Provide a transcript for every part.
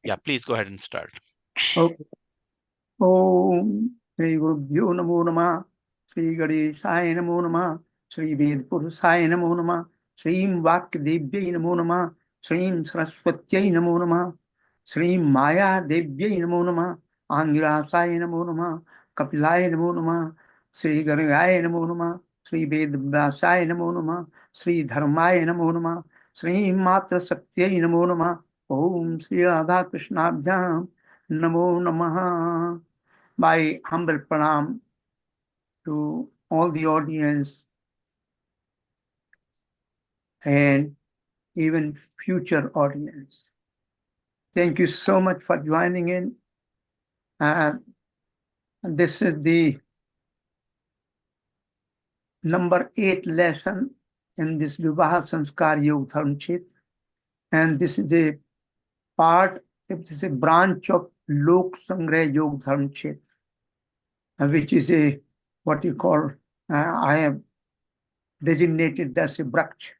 Yeah, please go ahead and start. Okay. Om Sri Gurubhyo Namo Namah, Sri Ganeshaya Namo Namah, Sri Vedpurusaya Namo Namah, Sri Vakdevyai Namo Namah, Sri Saraswatyai Namo Namah, Sri Maya Devyai Namo Namah, Angirasaya Namo Namah, Kapilaya Namo Namah, Sri Gargaya Namo Namah, Sri Vedvyasaya Namo Namah, Sri Dharmaya Namo Namah, Sri Matra Satyai Namo Namah, Om Sri Radha Krishnabhyam Namo Namaha. My humble pranam to all the audience and even future audience. Thank you so much for joining in. This is the number 8 lesson in this Vivaaha Samskaara Yogadharma-Kshetra. And this is a part, it is a branch of Lok Sangrah Yogadharma-Kshetra, which is a, what you call, I have designated as a brach,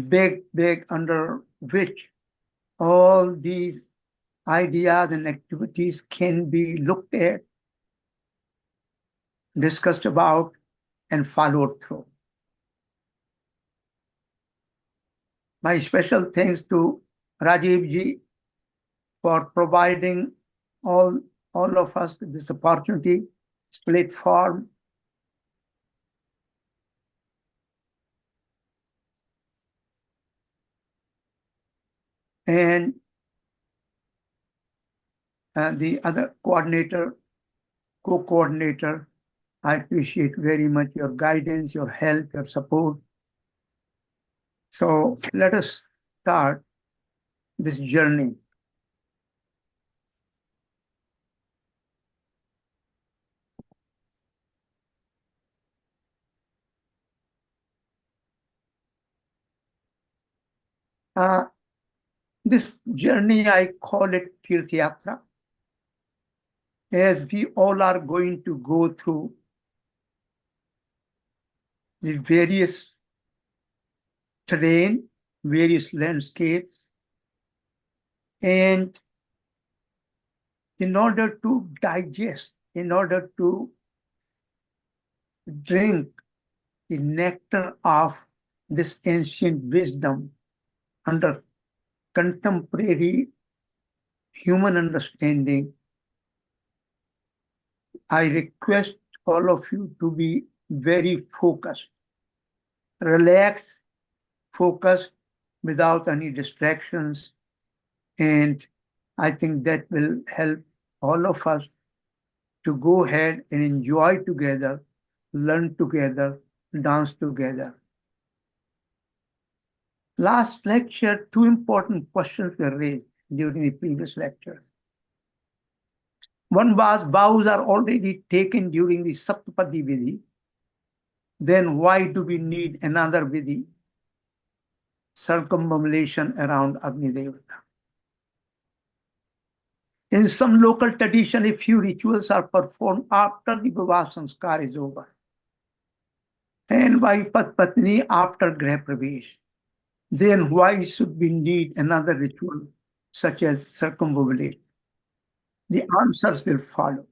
big under which all these ideas and activities can be looked at, discussed about, and followed through. My special thanks to Rajiv ji for providing all of us this opportunity, this platform. And the other coordinator, co-coordinator, I appreciate very much your guidance, your help, your support. So let us start this journey. This journey, I call it Tirth Yatra, as we all are going to go through the various terrain, various landscapes, and in order to digest, in order to drink the nectar of this ancient wisdom under contemporary human understanding, I request all of you to be very focused, relaxed, focused, without any distractions. And I think that will help all of us to go ahead and enjoy together, learn together, dance together. Last lecture, two important questions were raised during the previous lecture. One was, vows are already taken during the Saptapadi Vidhi. Then why do we need another Vidhi? Circumambulation around Agni Devata. In some local tradition, a few rituals are performed after the Vivaaha Samskaara is over, and by Patpatni after Grah Pravesh. Then why should we need another ritual such as circumambulation? The answers will follow.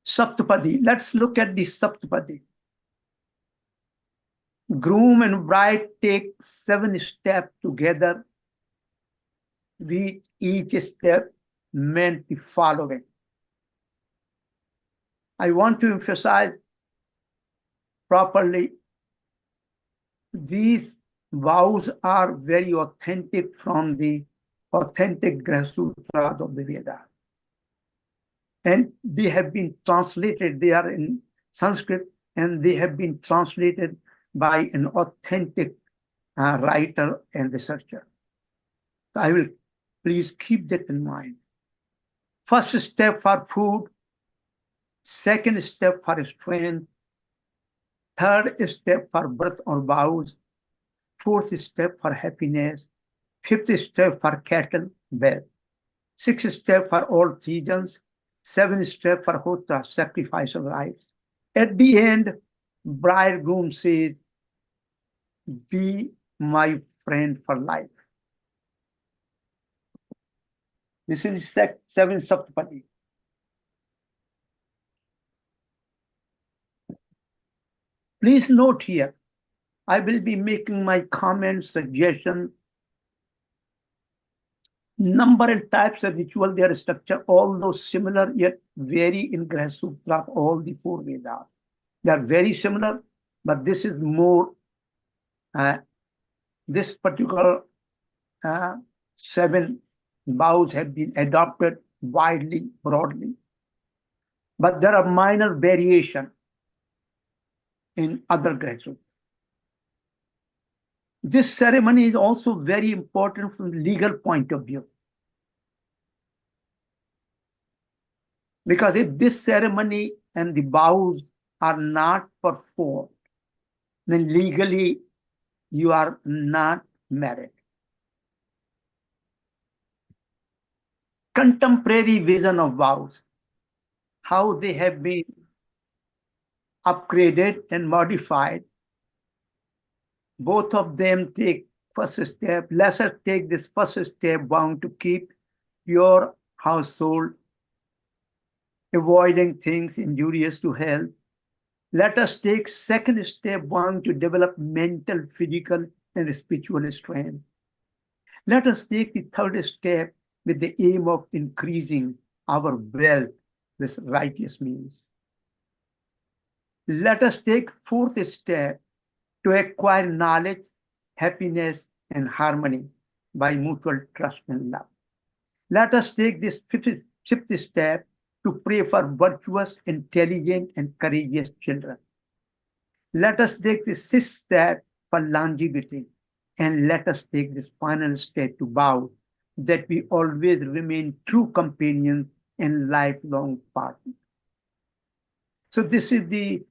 Saptapadi. Let's look at the Saptapadi. Groom and bride take 7 steps together, with each step meant the following. I want to emphasize properly, these vows are very authentic from the authentic Grah Sutras of the Veda. And they have been translated, they are in Sanskrit, and they have been translated by an authentic writer and researcher. So I will please keep that in mind. First step for food, second step for strength, third step for birth or vows, fourth step for happiness, fifth step for cattle, wealth, sixth step for all seasons, seventh step for Hotra, sacrifice of lives. At the end, bridegroom says, be my friend for life. This is seven Saptapadi. Please note here, I will be making my comments, suggestions, number and types of ritual, their structure, all those similar yet vary in Grah Sutra of all the four Vedas. They are very similar, but this is more, this particular seven vows have been adopted widely, broadly. But there are minor variations in other Grah Sutras. This ceremony is also very important from the legal point of view. Because if this ceremony and the vows are not performed, then legally you are not married. Contemporary vision of vows, how they have been upgraded and modified. Both of them take first step. Let us take this first step, bound to keep pure household, avoiding things injurious to health. Let us take second step, bound to develop mental, physical, and spiritual strength. Let us take the third step with the aim of increasing our wealth with righteous means. Let us take fourth step to acquire knowledge, happiness, and harmony by mutual trust and love. Let us take this fifth step to pray for virtuous, intelligent, and courageous children. Let us take the sixth step for longevity, and let us take this final step to vow that we always remain true companions and lifelong partners. So this is the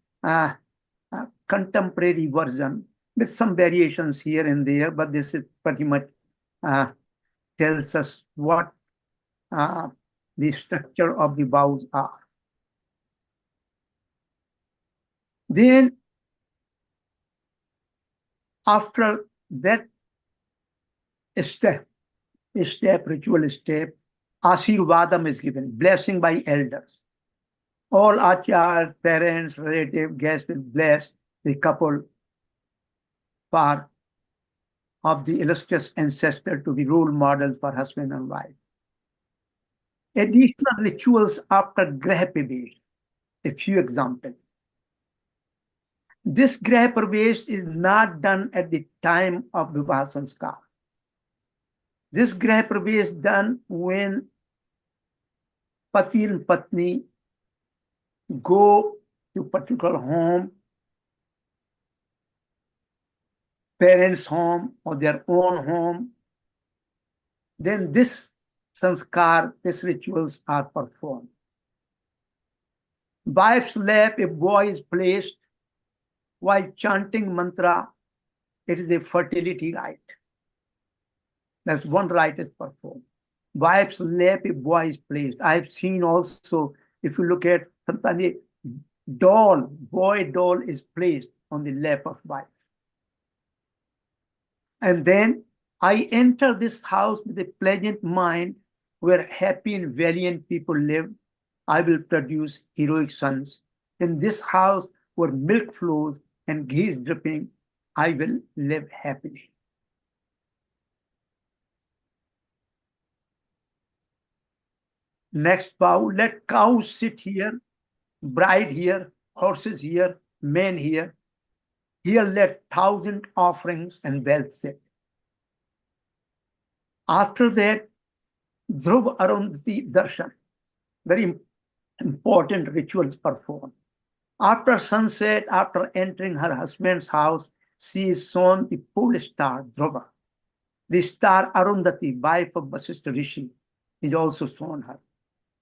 contemporary version with some variations here and there, but this is pretty much tells us what the structure of the vows are. Then, after that ritual step, Ashirvadam is given, blessing by elders. All achars, parents, relatives, guests will bless the couple for of the illustrious ancestor to be role models for husband and wife. Additional rituals after Grah Pravesh, a few examples. This Grah Pravesh is not done at the time of Vivaaha Samskaara. This Grah Pravesh is done when Pati and Patni go to particular home, parents' home or their own home. Then this sanskar, these rituals are performed. Wife's lap, a boy is placed while chanting mantra. It is a fertility rite. That's one rite is performed. Wife's lap, a boy is placed. I've seen also, if you look at sometimes a doll, boy doll is placed on the lap of wife. And then I enter this house with a pleasant mind where happy and valiant people live. I will produce heroic sons. In this house where milk flows and ghee is dripping, I will live happily. Next vow, let cows sit here, bride here, horses here, men here. Here let 1,000 offerings and wealth sit. After that, Dhruv Arundhati Darshan, very important rituals performed. After sunset, after entering her husband's house, she is shown the pole star, Dhruva. The star Arundhati, wife of Vasishtha Rishi, is also shown her.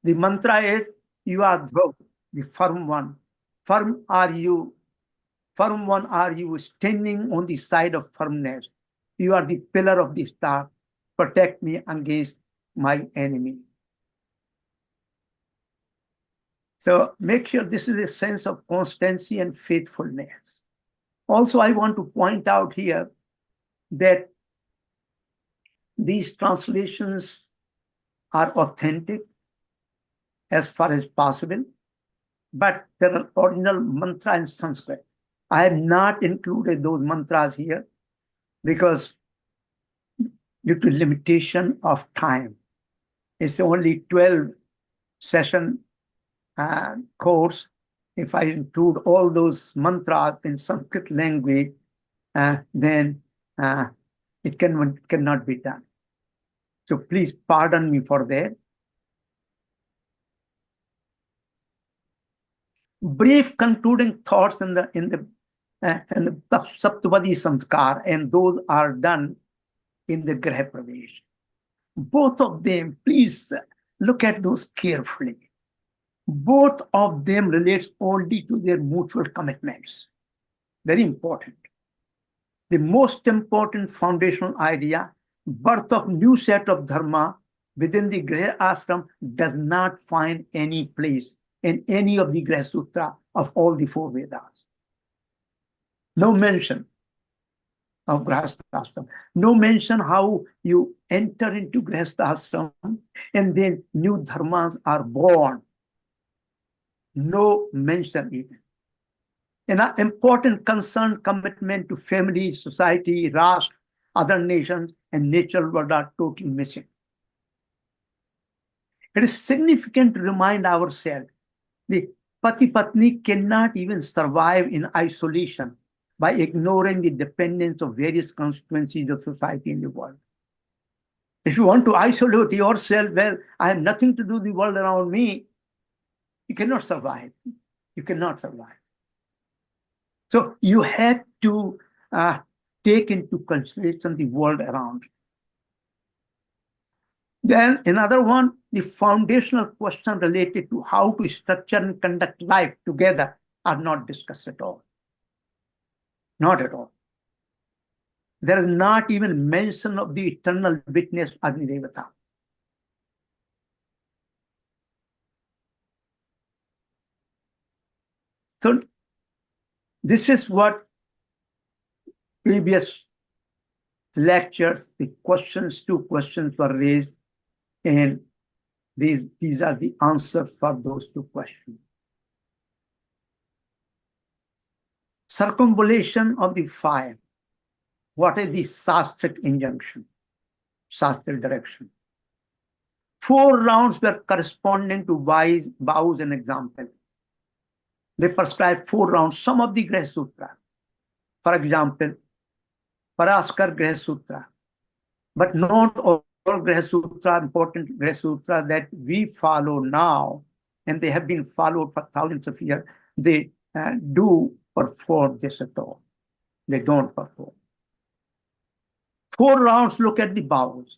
The mantra is, you are Dhruv, the firm one. Firm one are you, standing on the side of firmness. You are the pillar of the star. Protect me against my enemy. So make sure this is a sense of constancy and faithfulness. Also, I want to point out here that these translations are authentic as far as possible, but there are original mantra in Sanskrit. I have not included those mantras here because due to limitation of time. It's only 12 session course. If I include all those mantras in Sanskrit language, then it cannot be done. So please pardon me for that. Brief concluding thoughts in the Saptapadi Samskar, and those are done in the Graha Pravesh. Both of them, please look at those carefully. Both of them relates only to their mutual commitments. Very important. The most important foundational idea, birth of new set of dharma within the Graha Ashram, does not find any place in any of the Graha Sutra of all the four Vedas. No mention of Grahastha Ashram. No mention how you enter into Grahastha Ashram and then new dharmas are born. No mention even. An important concern, commitment to family, society, Rashtra, other nations, and natural world are totally missing. It is significant to remind ourselves the Pati Patni cannot even survive in isolation by ignoring the dependence of various constituencies of society in the world. If you want to isolate yourself, well, I have nothing to do with the world around me, you cannot survive. You cannot survive. So you have to take into consideration the world around you. Then another one, the foundational question related to how to structure and conduct life together are not discussed at all. Not at all. There is not even mention of the eternal witness Agni Devata. So this is what previous lectures, the questions, 2 questions were raised, and these are the answers for those 2 questions. Circumambulation of the fire. What is the Shastric injunction? Shastric direction. 4 rounds were corresponding to vows and example. They prescribe 4 rounds. Some of the Graha Sutra, for example, Paraskar Graha Sutra, but not all Graha Sutra, important Graha Sutra that we follow now, and they have been followed for thousands of years, they do perform this at all. They don't perform. 4 rounds look at the vows.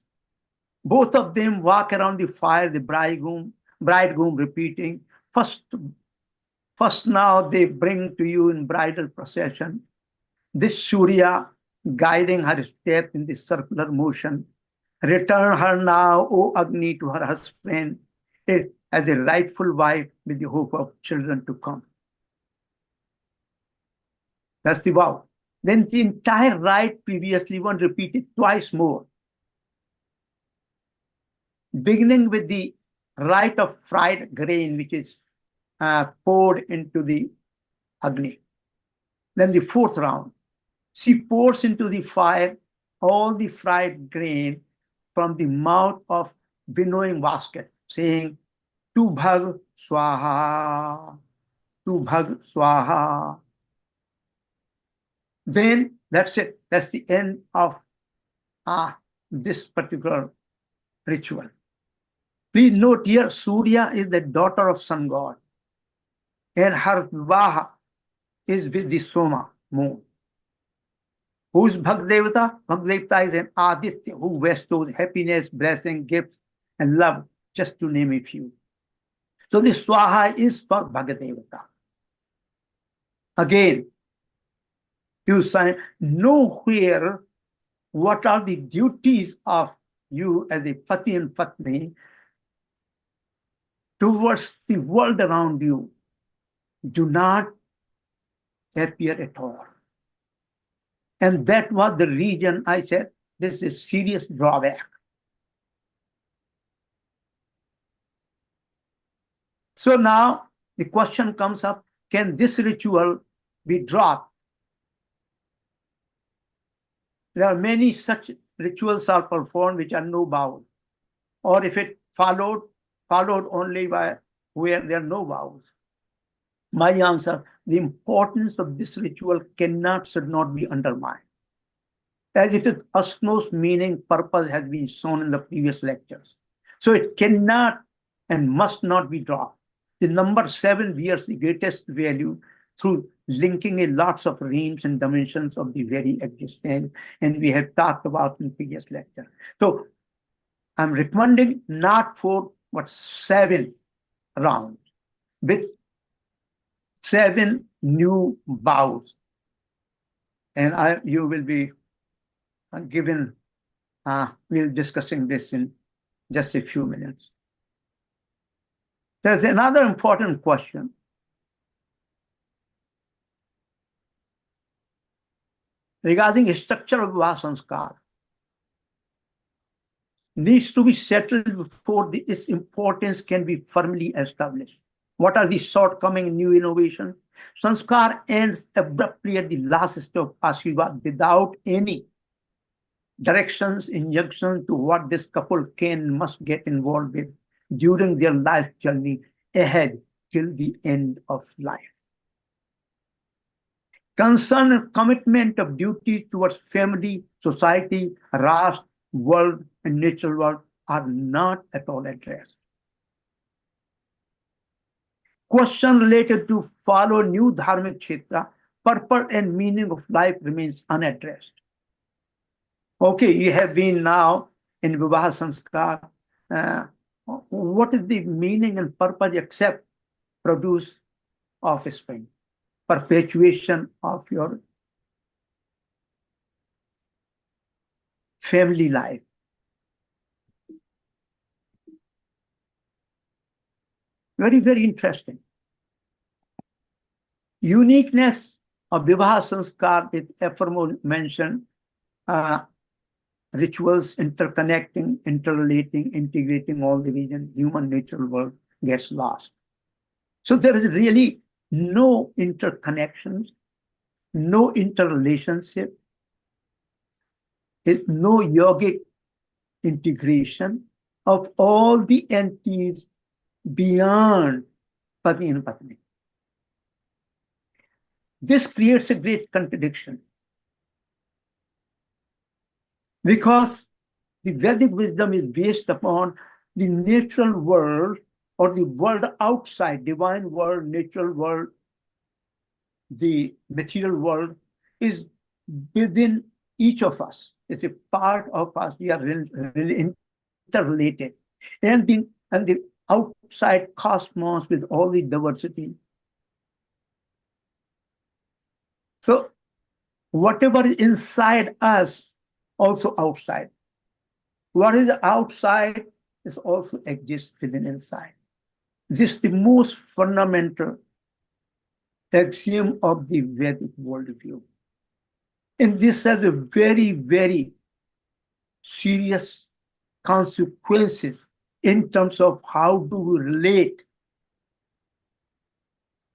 Both of them walk around the fire, the bridegroom repeating, first now they bring to you in bridal procession this Surya guiding her step in the circular motion. Return her now, O Agni, to her husband as a rightful wife with the hope of children to come. That's the vow. Then the entire rite previously one repeated twice more. Beginning with the rite of fried grain, which is poured into the Agni. Then the 4th round, she pours into the fire all the fried grain from the mouth of winnowing basket, saying, Tu Bhag Swaha, Tu Bhag Swaha. Then that's it. That's the end of this particular ritual. Please note here, Surya is the daughter of sun god, and her Vivaaha is with the Soma, moon. Who is Bhagdevata? Bhagdevata is an Aditya who bestows happiness, blessing, gifts, and love, just to name a few. So the Swaha is for Bhagdevata. Again, you say nowhere what are the duties of you as a Pati and Patni towards the world around you do not appear at all. And that was the reason I said this is a serious drawback. So now the question comes up, can this ritual be dropped? There are many such rituals are performed which are no vows, or if it followed only by where there are no vows. My answer, the importance of this ritual should not be undermined, as its utmost meaning, purpose has been shown in the previous lectures. So it cannot and must not be dropped. The number 7 bears the greatest value through linking in lots of realms and dimensions of the very existence, and we have talked about in previous lecture. So I'm recommending not 4, but 7 rounds with 7 new vows, and you will be given. We'll discussing this in just a few minutes. There's another important question. Regarding the structure of Vivaaha Samskaara, needs to be settled before its importance can be firmly established. What are the shortcomings in new innovation? Sanskar ends abruptly at the last step of Ashirvad without any directions, injunctions to what this couple can and must get involved with during their life journey ahead till the end of life. Concern and commitment of duty towards family, society, race, world, and natural world are not at all addressed. Question related to follow new dharmic kshetra, purpose and meaning of life remains unaddressed. Okay, you have been now in Vivaaha Samskaara. What is the meaning and purpose except produce offspring, perpetuation of your family life? Very, very interesting. Uniqueness of Vivaaha Samskaara with aforementioned rituals interconnecting, interrelating, integrating all the region, human natural world gets lost. So there is really no interconnections, no interrelationship, no yogic integration of all the entities beyond Pati and Patni. This creates a great contradiction, because the Vedic wisdom is based upon the natural world or the world outside, divine world, natural world, the material world is within each of us. It's a part of us. We are really interrelated. And the outside cosmos with all the diversity. So whatever is inside us, also outside. What is outside is also exists within inside. This is the most fundamental axiom of the Vedic worldview. And this has a very, very serious consequences in terms of how do we relate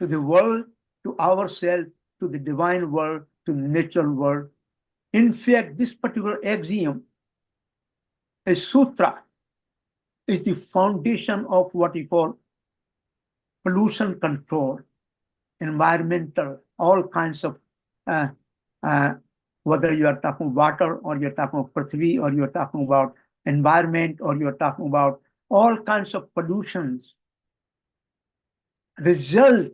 to the world, to ourselves, to the divine world, to the natural world. In fact, this particular axiom, a sutra, is the foundation of what we call pollution control, environmental, all kinds of, whether you are talking water or you're talking about Prithvi or you're talking about environment or you're talking about all kinds of pollutions, result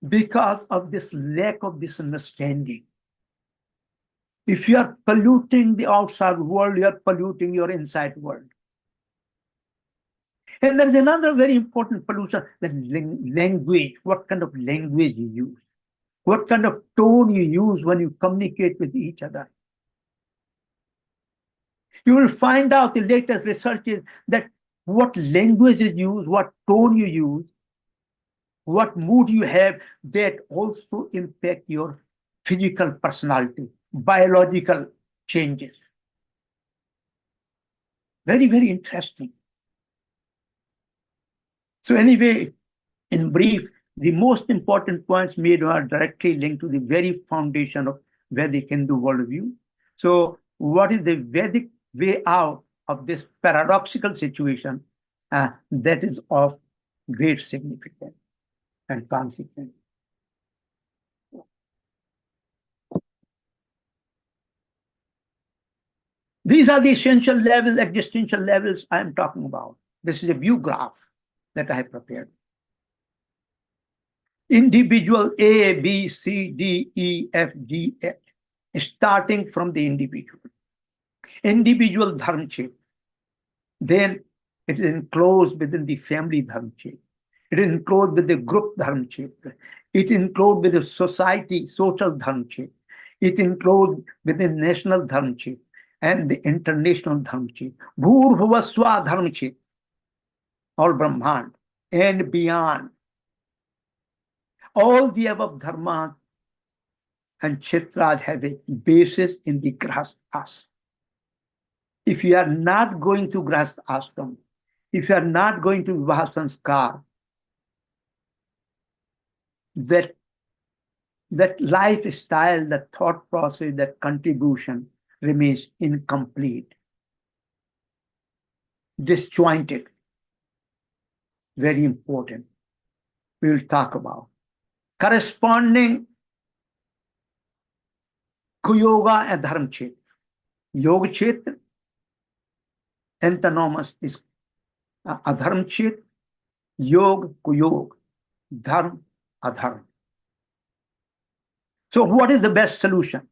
because of this lack of this understanding. If you are polluting the outside world, you are polluting your inside world. And there's another very important pollution, the language. What kind of language you use? What kind of tone you use when you communicate with each other? You will find out the latest research is that what language you use, what tone you use, what mood you have, that also impact your physical personality, biological changes. Very, very interesting. So anyway, in brief, the most important points made are directly linked to the very foundation of Vedic Hindu worldview. So what is the Vedic way out of this paradoxical situation that is of great significance and consequence? These are the essential levels, existential levels I am talking about. This is a view graph that I have prepared. Individual A, B, C, D, E, F, G, H, starting from the individual. Individual dharma chain. Then it is enclosed within the family dharma chain. It is enclosed with the group dharma chain. It is enclosed with the society, social dharma chain. It is enclosed with the national dharma chain and the international dharma chain. Bhur Swa dharma chain, all Brahman and beyond. All the above dharmas and kshetras have a basis in the grahast ashram. If you are not going to grahast ashram, if you are not going to Vivaaha Samskaara, that lifestyle, that thought process, that contribution remains incomplete, disjointed. Very important. We will talk about. Corresponding Kuyoga and Dharma Kshetra. Yoga Kshetra, antinomous is Adharma Kshetra, Yoga Kuyog, Dharma Adharma. So what is the best solution?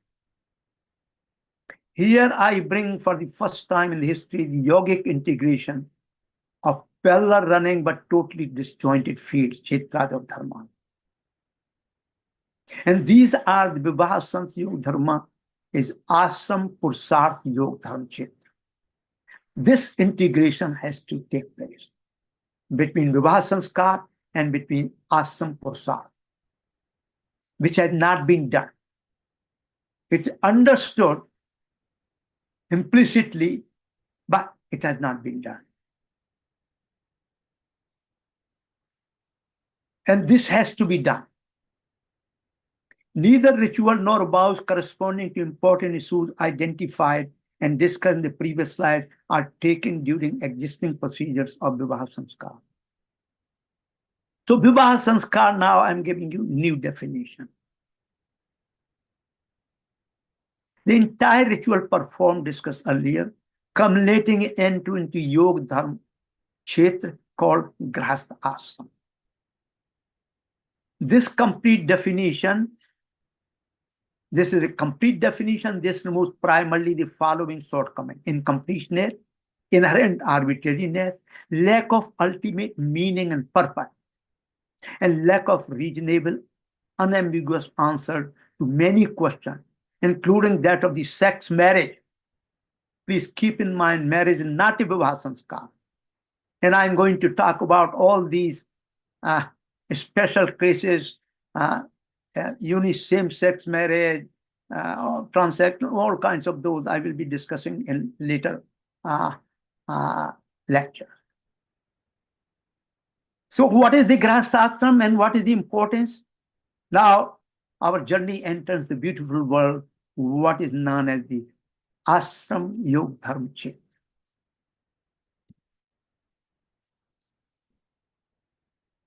Here I bring for the first time in the history the yogic integration of parallel running but totally disjointed fields, Kshetras of Dharma. And these are the Vivaaha Samskaara Yogadharma is Ashram Pursarth Yogadharma Kshetra. This integration has to take place between Vivaaha Samskaara and between Ashram Pursarth, which has not been done. It's understood implicitly, but it has not been done. And this has to be done. Neither ritual nor vows corresponding to important issues identified and discussed in the previous slide are taken during existing procedures of Vivaaha Samskaara. So Vivaaha Samskaara, now I'm giving you new definition. The entire ritual performed, discussed earlier, culminating into Yoga Dharma Kshetra called Grahastha Ashram. This complete definition, this is a complete definition. This removes primarily the following shortcoming: incompleteness, inherent arbitrariness, lack of ultimate meaning and purpose, and lack of reasonable, unambiguous answer to many questions, including that of the sex marriage. Please keep in mind, marriage is not a Vivaaha Samskaara. And I'm going to talk about all these special cases, same-sex marriage, transaction, all kinds of those I will be discussing in later lecture. So what is the Grahastha Ashram and what is the importance? Now, our journey enters the beautiful world, what is known as the Ashram Yogadharma-Kshetra.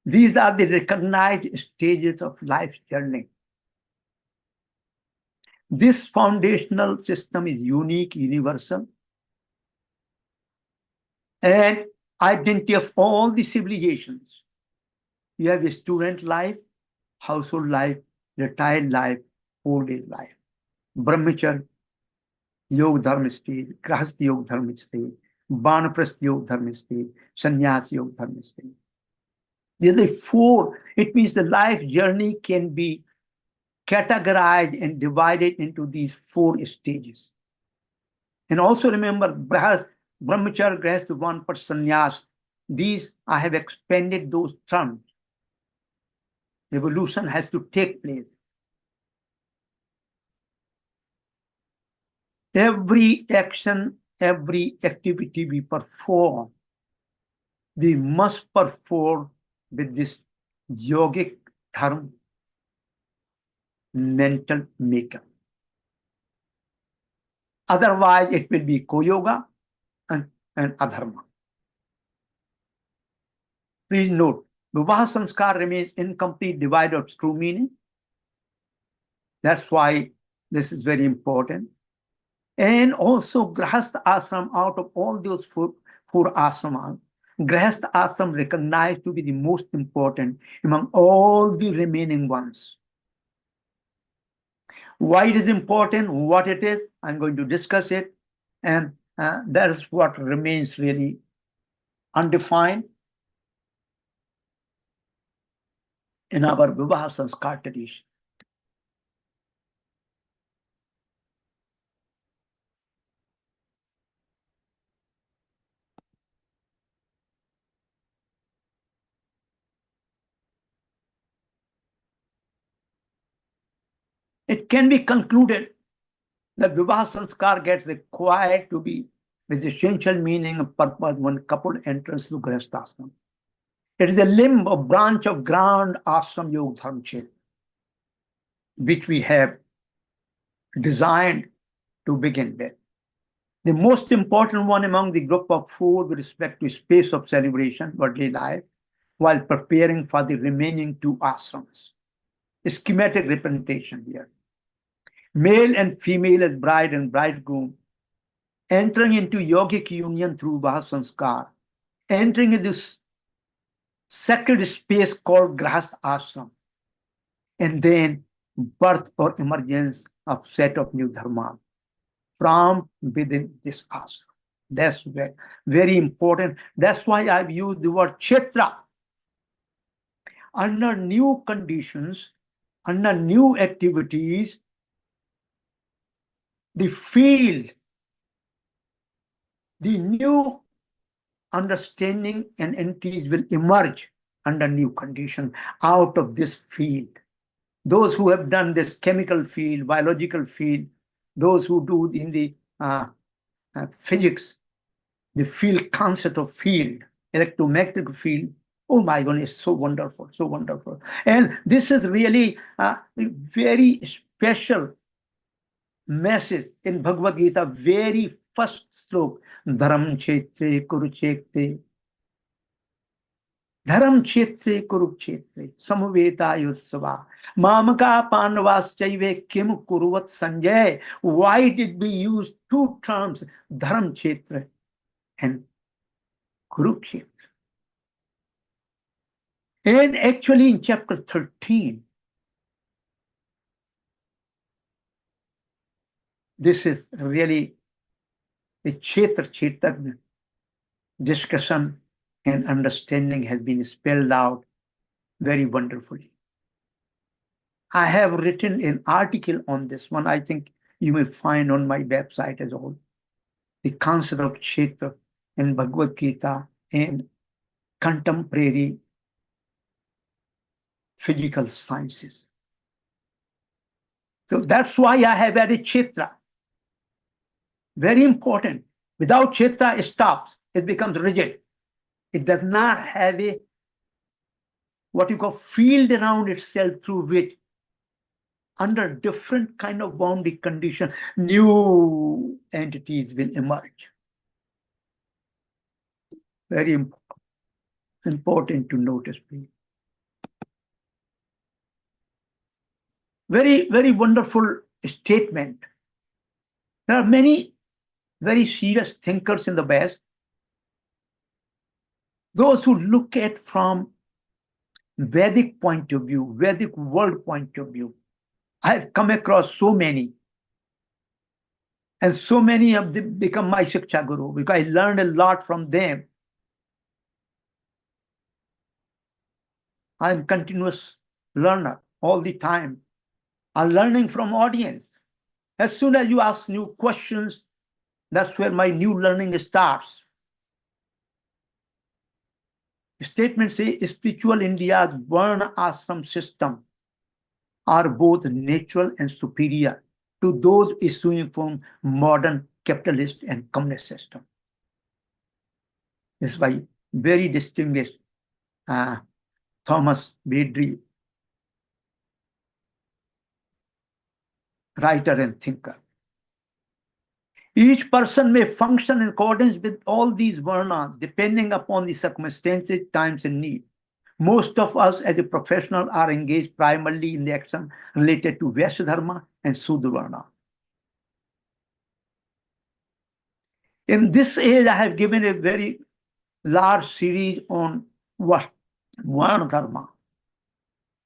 These are the recognized stages of life's journey. This foundational system is unique, universal, and identity of all the civilizations. You have a student life, household life, retired life, old age life, Brahmacharya Yogadharma stage, Grahastha Yogadharma stage, Vanaprastha Yogadharma stage, Sannyas Yogadharma stage. These are the four. It means the life journey can be categorized and divided into these four stages. And also remember, Brahmacharya, Grahastha, Vanaprastha, Sannyas. These, I have expanded those terms. Evolution has to take place. Every action, every activity we perform, we must perform with this yogic dharma mental makeup. Otherwise, it will be ko-yoga and adharma. Please note, Vivaaha Samskaara remains incomplete, devoid of true meaning. That's why this is very important. And also, Grahastha Ashram, out of all those four ashramas, Grahastha Ashram recognized to be the most important among all the remaining ones. Why it is important, what it is, I'm going to discuss it. And that is what remains really undefined in our Vivaaha Samskaara tradition. It can be concluded that Vivaaha Samskar gets required to be with essential meaning and purpose when couple enters to Grihastha Ashram. It is a limb or branch of grand Ashram Yogadharma-Kshetra, which we have designed to begin with. The most important one among the group of four with respect to space of celebration, worldly life, while preparing for the remaining two ashrams. A schematic representation here. Male and female as bride and bridegroom, entering into yogic union through Vivaaha Samskar, entering into this sacred space called Grihastha Ashram, and then birth or emergence of set of new dharma from within this ashram. That's very, very important. That's why I've used the word Kshetra. Under new conditions, under new activities, the field, the new understanding and entities will emerge under new conditions out of this field. Those who have done this chemical field, biological field, those who do in the physics, the field concept of field, electromagnetic field, oh my goodness, so wonderful, so wonderful. And this is really a very special message in Bhagavad Gita, very first slok, Dharam Kshetre Kurukshetre. Dharam Kshetre Kurukshetre, Samaveta Yutsava, Mamaka Pandavas-chaive Kim Kuruvat Sanjay. Why did we use two terms, Dharam Kshetra and Kurukshetra? And actually in chapter 13, this is really the Kshetra discussion and understanding has been spelled out very wonderfully. I have written an article on this one. I think you may find on my website as well. The concept of Kshetra in Bhagavad Gita and contemporary physical sciences. So that's why I have added Kshetra. Very important. Without Kshetra, it stops. It becomes rigid. It does not have a what you call field around itself through which, under different kind of boundary conditions, new entities will emerge. Very important to notice, please. Very, very wonderful statement. There are many very serious thinkers in the West, those who look at from Vedic point of view, Vedic world point of view. I have come across so many. And so many have become my Shiksha Guru because I learned a lot from them. I'm continuous learner all the time. I'm learning from audience. As soon as you ask new questions, that's where my new learning starts. Statements say spiritual India's Varna Ashram system are both natural and superior to those issuing from modern capitalist and communist system. This is why very distinguished Thomas Bedri, writer and thinker. Each person may function in accordance with all these varnas, depending upon the circumstances, times, and need. Most of us as a professional are engaged primarily in the action related to Vaishya Dharma and Sudra Varna. In this age, I have given a very large series on Varna Dharma,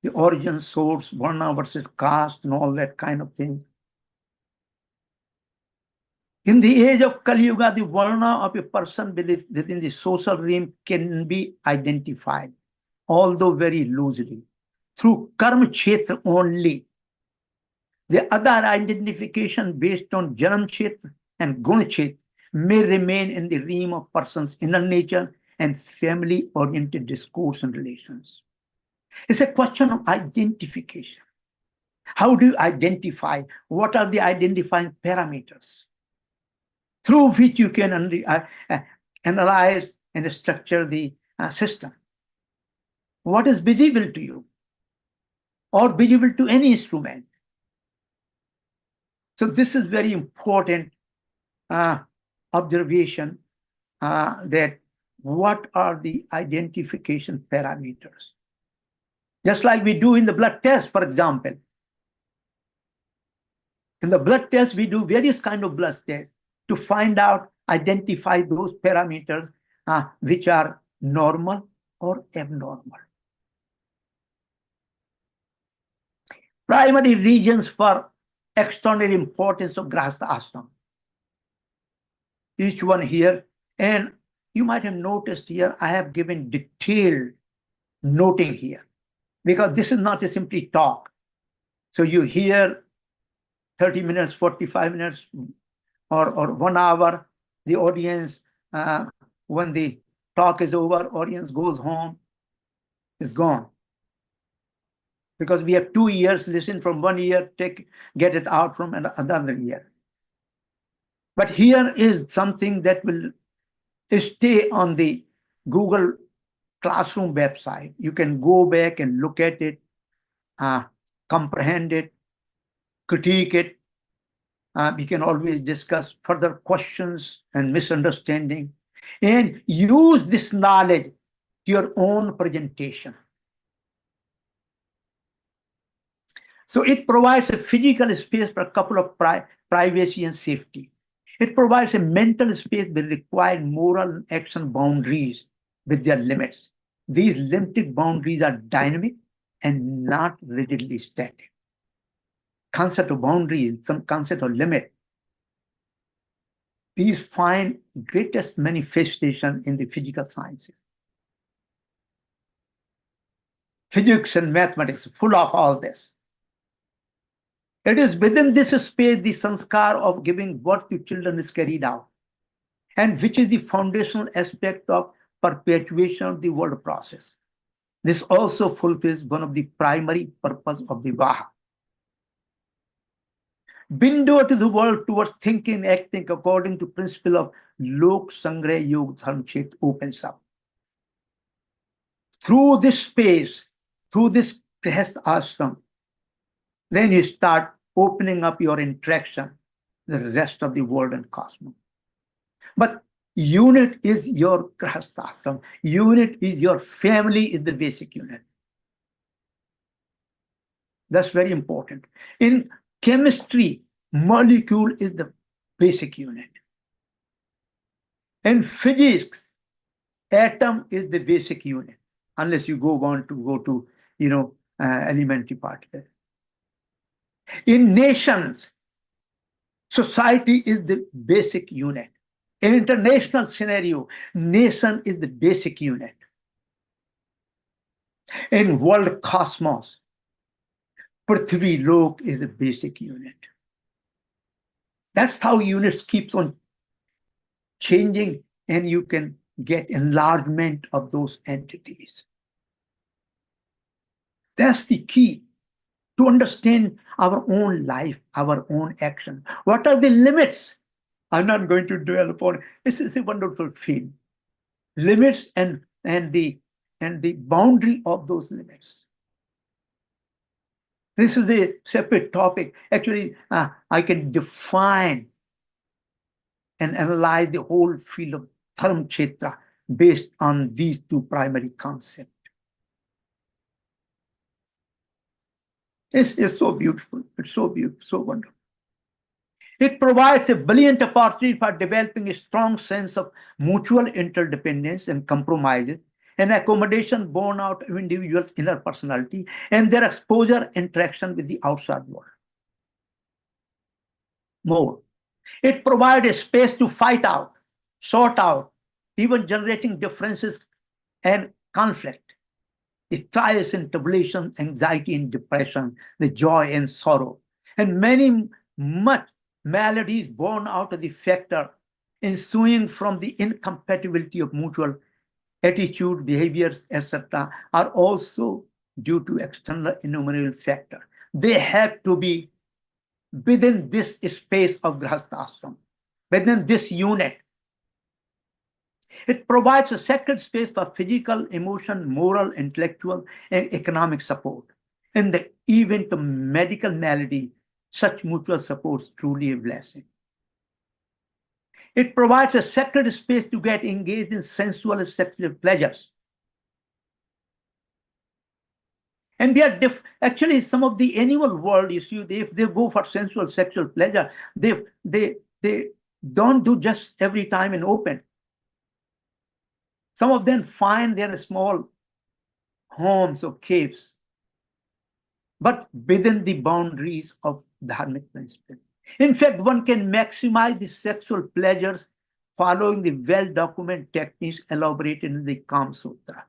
the origin, source, Varna versus caste, and all that kind of thing. In the age of Kali Yuga, the Varna of a person within the social realm can be identified, although very loosely, through Karma Kshetra only. The other identification based on Janam Kshetra and Guna Kshetra may remain in the realm of person's inner nature and family-oriented discourse and relations. It's a question of identification. How do you identify? What are the identifying parameters through which you can analyze and structure the system? What is visible to you or visible to any instrument? So this is very important observation that what are the identification parameters? Just like we do in the blood test, for example. In the blood test, we do various kinds of blood tests to find out, identify those parameters which are normal or abnormal. Primary reasons for extraordinary importance of Grahastha Ashram. Each one here, and you might have noticed here, I have given detailed noting here, because this is not a simply talk. So you hear 30 minutes, 45 minutes, or 1 hour, the audience, when the talk is over, audience goes home, is gone. Because we have 2 years, listen from 1 year, get it out from another year. But here is something that will stay on the Google Classroom website. You can go back and look at it, comprehend it, critique it. We can always discuss further questions and misunderstanding, and use this knowledge to your own presentation. So it provides a physical space for a couple of privacy and safety. It provides a mental space that requires moral and action boundaries with their limits. These limited boundaries are dynamic and not rigidly static. Concept of boundary, some concept of limit. These find greatest manifestation in the physical sciences. Physics and mathematics, full of all this. It is within this space the sanskar of giving birth to children is carried out, and which is the foundational aspect of perpetuation of the world process. This also fulfills one of the primary purpose of the Vivaaha. Window to the world towards thinking and acting according to principle of Lok Sangrah Yogadharma-Kshetra opens up. Through this space, through this Grihastha Ashram, then you start opening up your interaction with the rest of the world and cosmos. But unit is your Grihastha Ashram. Unit is your family, is the basic unit. That's very important. In chemistry, molecule is the basic unit. In physics, atom is the basic unit, unless you want to go to, elementary particle. In nations, society is the basic unit. In international scenario, nation is the basic unit. In world cosmos, Prithvi Lok is the basic unit. That's how units keeps on changing, and you can get enlargement of those entities. That's the key to understand our own life, our own action. What are the limits? I'm not going to dwell upon it. This is a wonderful field. Limits and the and the boundary of those limits. This is a separate topic. Actually, I can define and analyze the whole field of Dharma-Kshetra based on these two primary concepts. It's so beautiful. It's so beautiful, so wonderful. It provides a brilliant opportunity for developing a strong sense of mutual interdependence and compromises and accommodation born out of individuals' inner personality and their exposure interaction with the outside world. More, it provides a space to fight out, sort out, even generating differences and conflict. The trials and tribulations, anxiety and depression, the joy and sorrow, and much maladies born out of the factor ensuing from the incompatibility of mutual attitude, behaviors, etc., are also due to external innumerable factors. They have to be within this space of Grihasthashram, within this unit. It provides a sacred space for physical, emotional, moral, intellectual, and economic support. In the event of medical malady, such mutual support is truly a blessing. It provides a sacred space to get engaged in sensual and sexual pleasures. And we are actually, some of the animal world, you see, if they go for sensual sexual pleasure, they don't do just every time in open. Some of them find their small homes or caves, but within the boundaries of dharmic principles. In fact, one can maximize the sexual pleasures following the well-documented techniques elaborated in the Kama Sutra.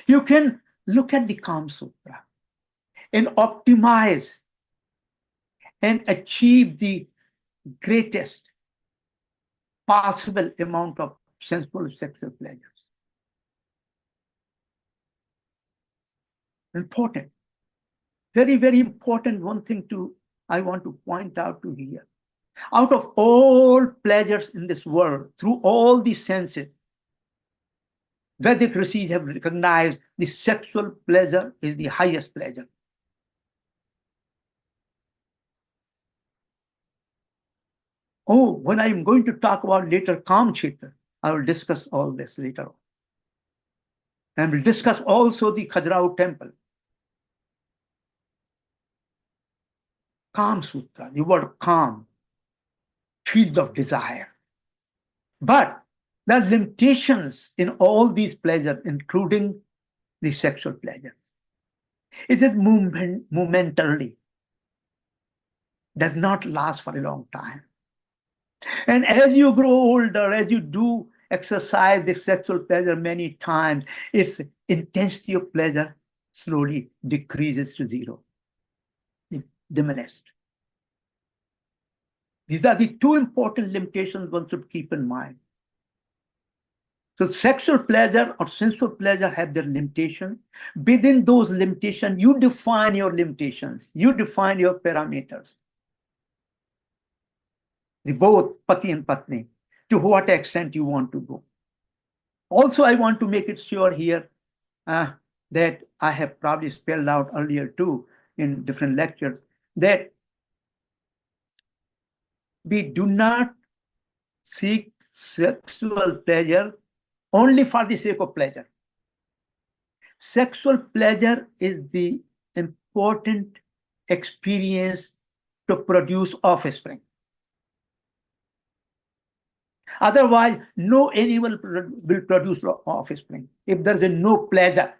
You can look at the Kama Sutra and optimize and achieve the greatest possible amount of sensual sexual pleasures. Important. Very, very important. One thing I want to point out to here. Out of all pleasures in this world, through all the senses, Vedic rishis have recognized the sexual pleasure is the highest pleasure. Oh, when I'm going to talk about later Kama Kshetra, I will discuss all this later on. And we'll discuss also the Khajuraho temple. Kama Sutra, the word calm, field of desire. But there are limitations in all these pleasures, including the sexual pleasures. It is momentarily, does not last for a long time. And as you grow older, as you do exercise the sexual pleasure many times, its intensity of pleasure slowly decreases to zero, diminished. These are the two important limitations one should keep in mind. So sexual pleasure or sensual pleasure have their limitations. Within those limitations, you define your limitations. You define your parameters. The both Pati and Patni, to what extent you want to go. Also, I want to make it sure here that I have probably spelled out earlier too in different lectures, that we do not seek sexual pleasure only for the sake of pleasure. Sexual pleasure is the important experience to produce offspring. Otherwise, no animal will produce offspring. If there is no pleasure,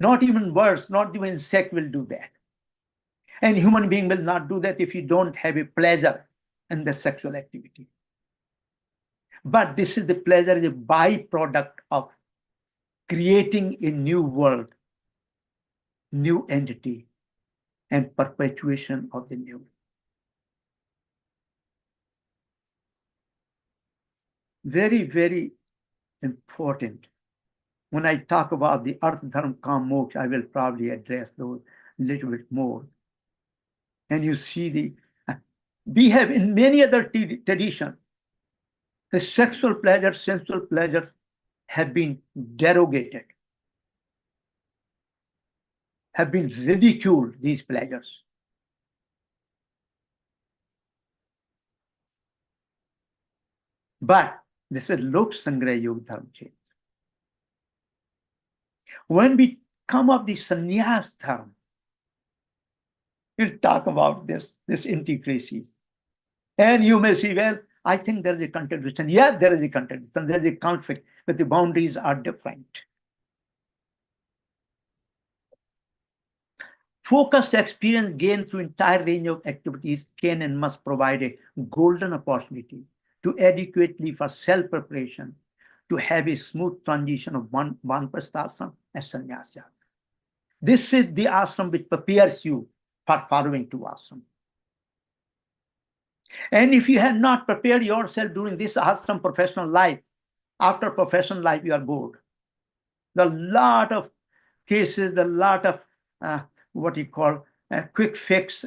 not even birds, not even insect will do that. And human being will not do that if you don't have a pleasure in the sexual activity. But this is the pleasure, is a byproduct of creating a new world, new entity, and perpetuation of the new. Very, very important. When I talk about the Artha Dharma Kama Moksha, I will probably address those a little bit more. And you see we have in many other traditions, The sexual pleasure, sensual pleasures have been derogated, have been ridiculed, these pleasures. But this is Lok Sangrah Yogadharma-Kshetra. When we come up the sannyas dharma, we'll talk about this intricacies. And you may say, well, I think there is a contradiction. Yeah, there is a contradiction. There is a conflict, but the boundaries are different. Focused experience gained through entire range of activities can and must provide a golden opportunity to adequately for self-preparation, to have a smooth transition of one prasthasana and sannyasa. This is the ashram which prepares you for following two ashram. And if you have not prepared yourself during this ashram professional life, after professional life, you are bored. There are a lot of cases, there are a lot of what you call quick fix,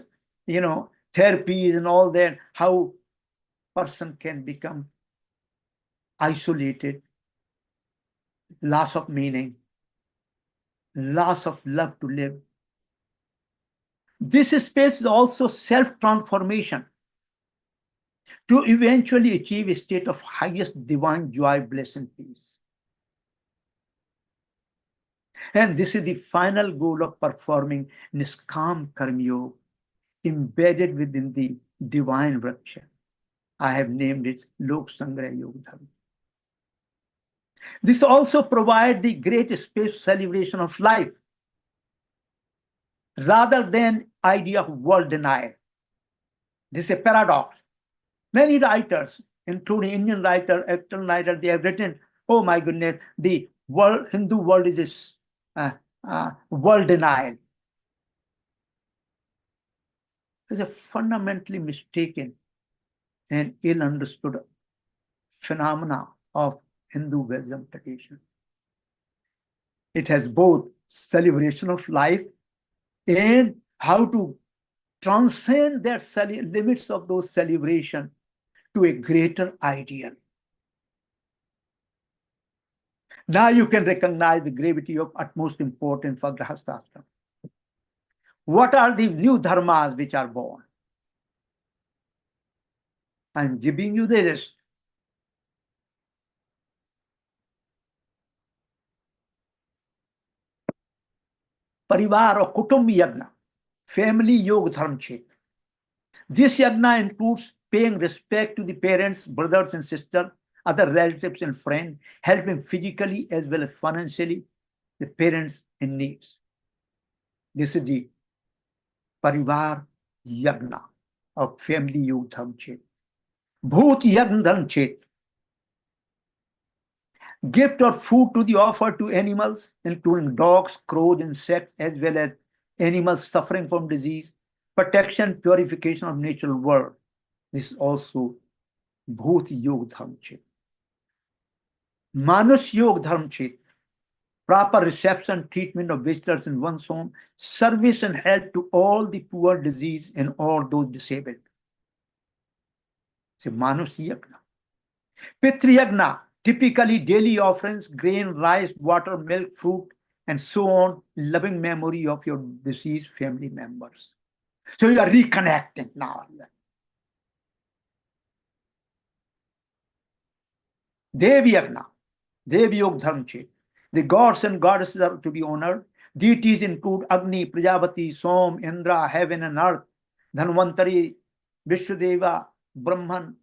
therapies and all that, how person can become isolated, loss of meaning, loss of love to live. This space is also self-transformation to eventually achieve a state of highest divine joy, bliss, and peace. And this is the final goal of performing Niskam Karma Yoga, embedded within the divine Vriksha. I have named it Lok Sangrah Yogadharma. This also provides the great space celebration of life, rather than idea of world denial. This is a paradox. Many writers, including Indian writer, external writer, they have written, oh my goodness, the Hindu world is world denial. It's a fundamentally mistaken and ill-understood phenomena of Hindu wisdom tradition. It has both celebration of life and how to transcend that limits of those celebration to a greater ideal. Now you can recognize the gravity of utmost importance for Grahasthashram. What are the new dharmas which are born? I'm giving you the list. Parivar or Kutumb Yagna, family Yogadharma-Kshetra. This yagna includes paying respect to the parents, brothers and sisters, other relatives and friends, helping physically as well as financially the parents in needs. This is the Parivar Yagna of family Yogadharma-Kshetra. Bhut Yogadharma-Kshetra. Gift or food to the offered to animals, including dogs, crows, insects, as well as animals suffering from disease, protection, purification of natural world. This is also Bhut Yogadharma-Kshetra. Manush Yogadharma-Kshetra. Proper reception, treatment of visitors in one's home, service and help to all the poor, diseased, and all those disabled. It's a Manush Yagna. Pitri Yagna. Typically daily offerings, grain, rice, water, milk, fruit, and so on, loving memory of your deceased family members. So you are reconnecting now. Devi Yagna, Devi Yogadharma-Kshetra. The gods and goddesses are to be honored. Deities include Agni, Prajapati, Som, Indra, heaven and earth, Dhanvantari, Vishwadeva, Brahman,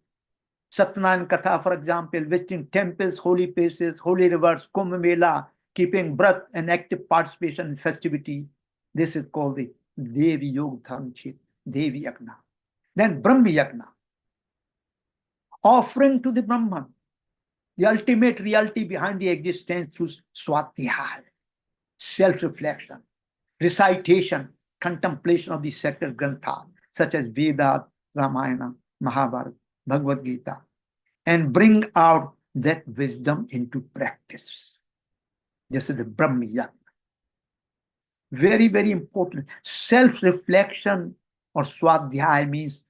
Satyanarayana Katha, for example, visiting temples, holy places, holy rivers, Kumbh Mela, keeping breath and active participation in festivity. This is called the Devi Yogadharma-Kshetra, Devi Yagna. Then Brahma Yagna, offering to the Brahman, the ultimate reality behind the existence through Swadhyaya, self-reflection, recitation, contemplation of the sacred Grantha, such as Veda, Ramayana, Mahabharata, Bhagavad Gita, and bring out that wisdom into practice. This is the Brahma Yagna. Very, very important. Self-reflection or Swadhyaya means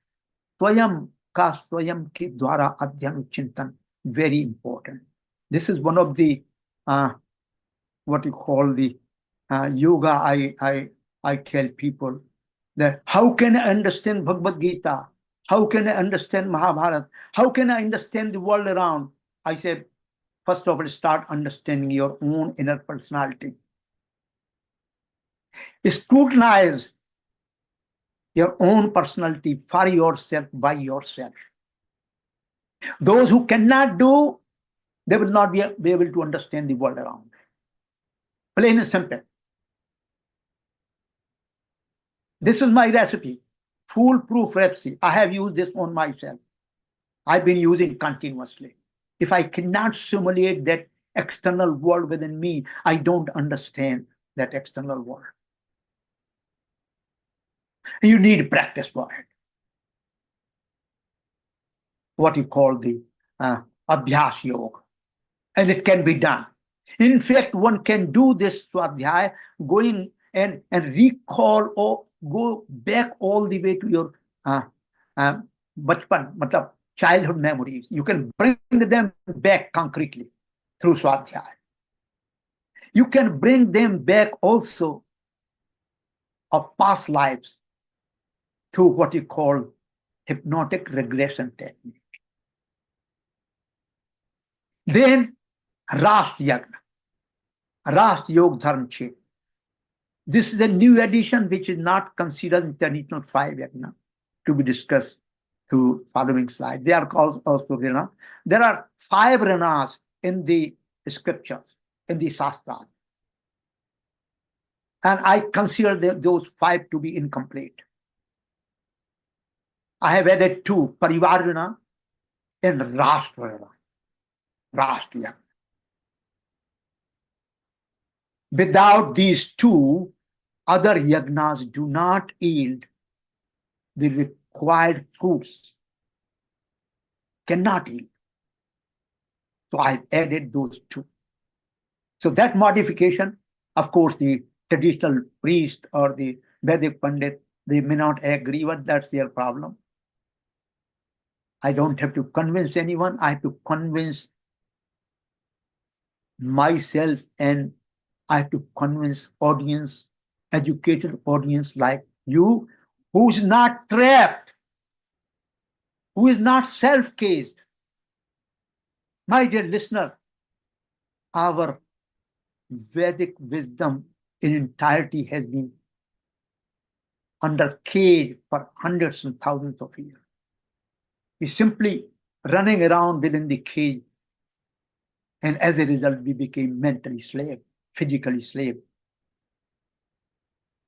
Swayam ka Swayam ke dwara adhyanu chintan very important. This is one of the what you call the yoga. I tell people that how can I understand Bhagavad Gita? How can I understand Mahabharata? How can I understand the world around? I said, first of all, start understanding your own inner personality. Scrutinize your own personality for yourself, by yourself. Those who cannot do, they will not be able to understand the world around. Plain and simple. This is my recipe, foolproof recipe. I have used this on myself. I've been using continuously. If I cannot simulate that external world within me, I don't understand that external world. You need practice for it. What you call the Abhyas Yoga. And it can be done. In fact, one can do this Swadhyaya going and recall or go back all the way to your bachpan, matlab childhood memories. You can bring them back concretely through Swadhyaya. You can bring them back also of past lives through what you call hypnotic regression technique. Then Rast Yagna, Rast Yogadharma-Kshetra. This is a new edition which is not considered in traditional 5 yagna, to be discussed through following slide. They are called also Rana. There are 5 Ranas in the scriptures, in the Shastras. And I consider those 5 to be incomplete. I have added 2, Parivar Rana and Rashtra Rana. Rashtra Yagna. Without these 2, other yagnas do not yield the required fruits. Cannot yield. So I've added those 2. So that modification, of course, the traditional priest or the Vedic Pandit, they may not agree, but that's their problem. I don't have to convince anyone. I have to convince myself, and I have to convince audience, educated audience like you, who is not trapped, who is not self-cased. My dear listener, our Vedic wisdom in entirety has been under cage for hundreds and thousands of years. We're simply running around within the cage, and as a result, we became mentally slave, physically slave.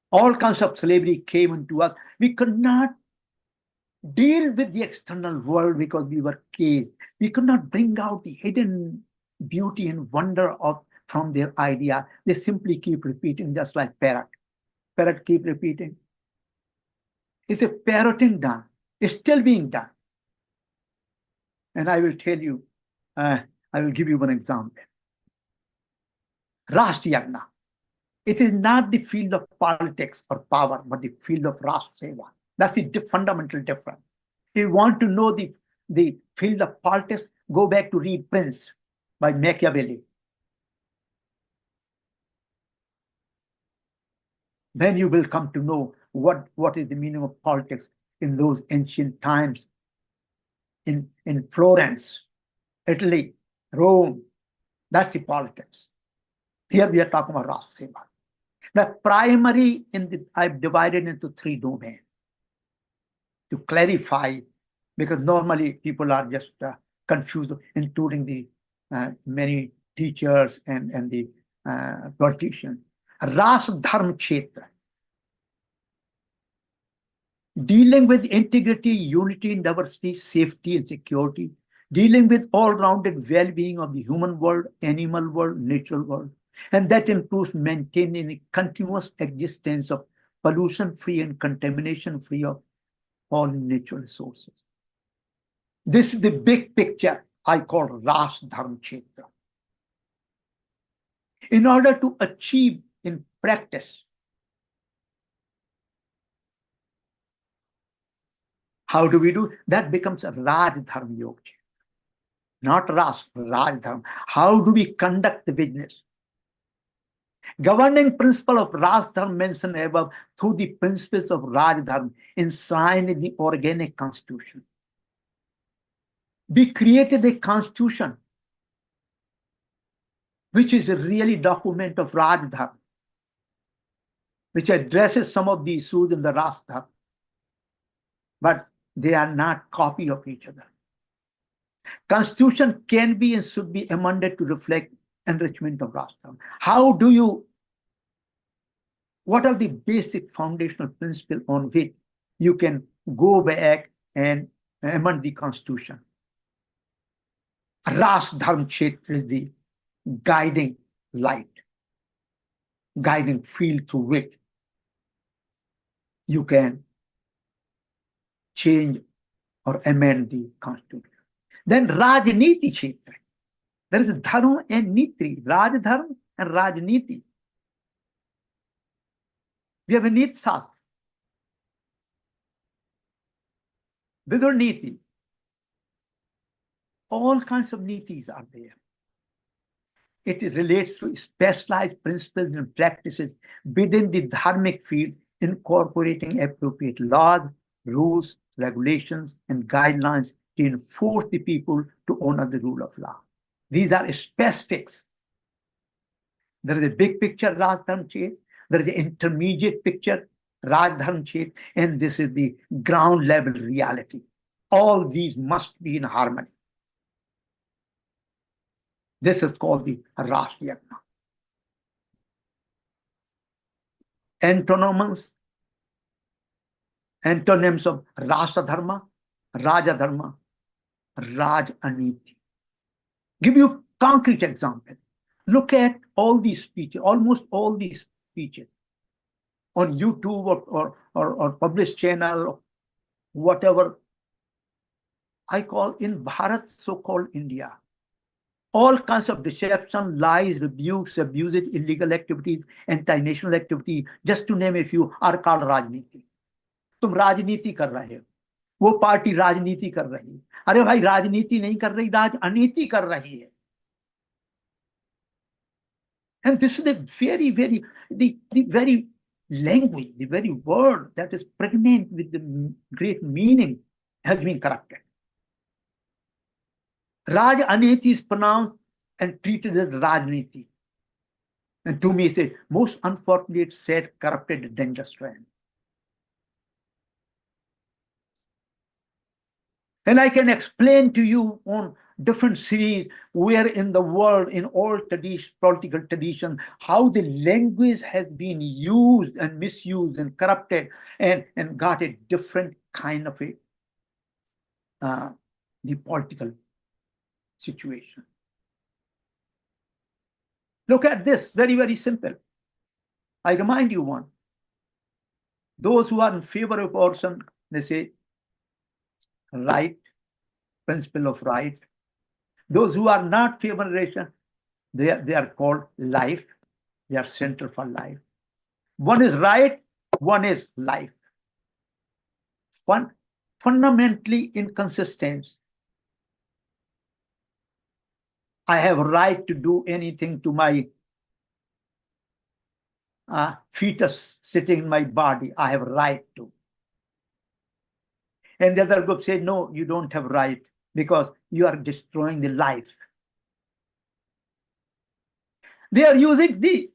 All kinds of slavery came into us. We could not deal with the external world because we were caged. We could not bring out the hidden beauty and wonder from their idea. They simply keep repeating, just like parrot. Parrot keep repeating. It's a parroting done. It's still being done. And I will tell you, I will give you one example. Rashtra Yagna. It is not the field of politics or power, but the field of Rashtra Seva. That's the fundamental difference. If you want to know the field of politics, go back to read Prince by Machiavelli. Then you will come to know what is the meaning of politics in those ancient times in Florence, Italy, Rome. That's the politics. Here we are talking about Rashtra Seva. The primary, I've divided into 3 domains to clarify, because normally people are just confused, including the many teachers and the politicians. Ras-Dharma-Kshetra, dealing with integrity, unity, diversity, safety, and security, dealing with all-rounded well-being of the human world, animal world, natural world. And that includes maintaining a continuous existence of pollution-free and contamination-free of all natural resources. This is the big picture I call Ras-Dharma-Kshetra. In order to achieve in practice, how do we do? That becomes a Raj-Dharma Yoga. not Raj Dharma. How do we conduct the business? Governing principle of Raj Dharma mentioned above through the principles of Raj Dharma enshrined in the organic constitution. We created a constitution which is a really document of Raj Dharma, which addresses some of the issues in the Raj Dharma, but they are not copy of each other. Constitution can be and should be amended to reflect enrichment of Raj Dharma. How do you, what are the basic foundational principles on which you can go back and amend the constitution? Raj Dharma Kshetra is the guiding light, guiding field through which you can change or amend the constitution. Then Rajniti Kshetra. There is Dharma and Niti, Raj Dharma and Rajniti. We have a Niti Shastra. Vidur Niti. All kinds of Nitis are there. It relates to specialized principles and practices within the dharmic field, incorporating appropriate laws, rules, regulations, and guidelines to enforce the people to honor the rule of law. These are specifics. There is a big picture, Raj Dharma Kshetra. There is an intermediate picture, Raj Dharma Kshetra, and this is the ground level reality. All these must be in harmony. This is called the Rashtra Yagna. Antonyms of Rashtra Dharma, Raja Dharma, Raj Aniti. Give you concrete example. Look at all these speeches, almost all these speeches on YouTube or published channel, or whatever I call in Bharat, so-called India. All kinds of deception, lies, rebukes, abuses, illegal activities, anti-national activity, just to name a few, are called राजनीति. तुम राजनीति कर रहे हो, वो party राजनीति कर रही है. अरे भाई राजनीति नहीं कर रही, राजनीति कर रही है. And this is the very language, the very word that is pregnant with the great meaning has been corrupted. Raj Aniti is pronounced and treated as Rajniti. And to me, it's a most unfortunate, sad, corrupted, dangerous trend. And I can explain to you on different series where in the world, in all political tradition, how the language has been used and misused and corrupted and got a different kind of the political situation. Look at this, very, very simple. I remind you one. Those who are in favor of abortion, they say right, principle of right. Those who are not favor of abortion, they are called life. They are center for life. One is right, one is life. One fundamentally inconsistent. I have a right to do anything to my fetus sitting in my body. I have a right to. And the other group say, no, you don't have right because you are destroying the life. They are using the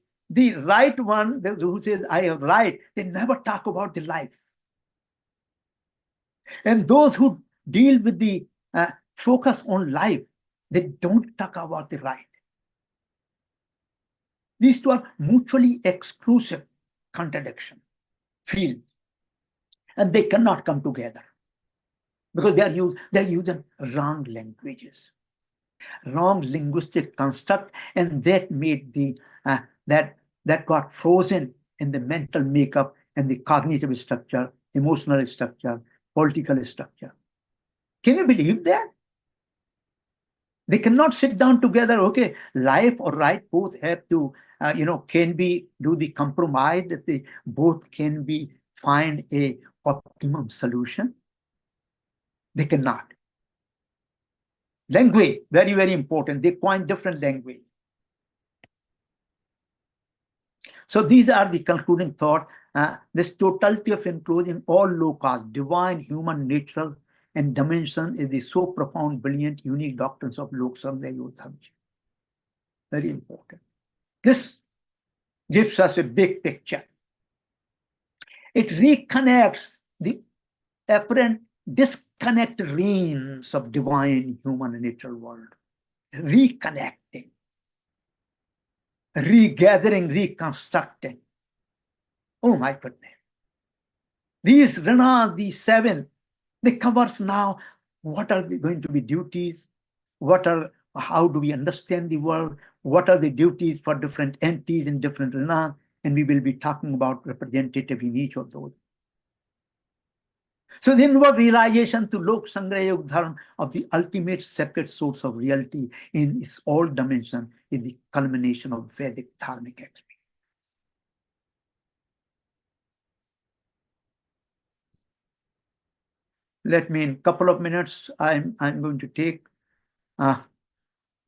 right one, who says, I have right. They never talk about the life. And those who deal with the focus on life, they don't talk about the right. These two are mutually exclusive contradiction fields, and they cannot come together because they're using wrong languages, wrong linguistic construct, and that made the that got frozen in the mental makeup and the cognitive structure, emotional structure, political structure. Can you believe that? They cannot sit down together. Okay, life or right both have to, can be do the compromise that they both can be find a optimum solution. They cannot. Language, very, very important. They coined different language. So these are the concluding thought. This totality of including all lokas, divine, human, natural, and dimension is the so profound, brilliant, unique doctrines of Lok Samskaara Yogadharma. Very important. This gives us a big picture. It reconnects the apparent disconnected reigns of divine, human, and natural world. Reconnecting, regathering, reconstructing. Oh my goodness. These Ranas, these seven, they covers now what are going to be duties, how do we understand the world, what are the duties for different entities in different Ranas, and we will be talking about representative in each of those. So the inward realization to Lok Samskaara Yogadharma of the ultimate sacred source of reality in its all dimension is the culmination of Vedic dharmic experience. Let me, in a couple of minutes, I'm going to take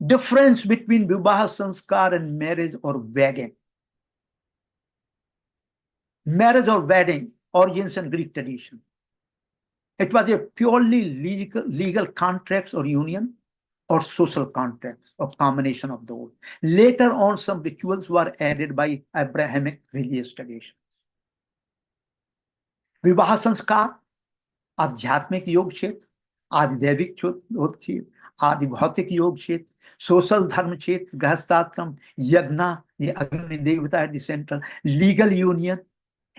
difference between Vivaaha Samskaara and marriage or wedding. Marriage or wedding, origins and Greek tradition. It was a purely legal contracts or union or social contracts or combination of those. Later on, some rituals were added by Abrahamic religious traditions. Vivaaha Samskaara, आध्यात्मिक योग क्षेत्र, आदिदैविक योग क्षेत्र, आदि भौतिक योग क्षेत्र, social धर्म क्षेत्र, गृहस्थाश्रम, यज्ञ, ये अग्नि देवता है, the central legal union,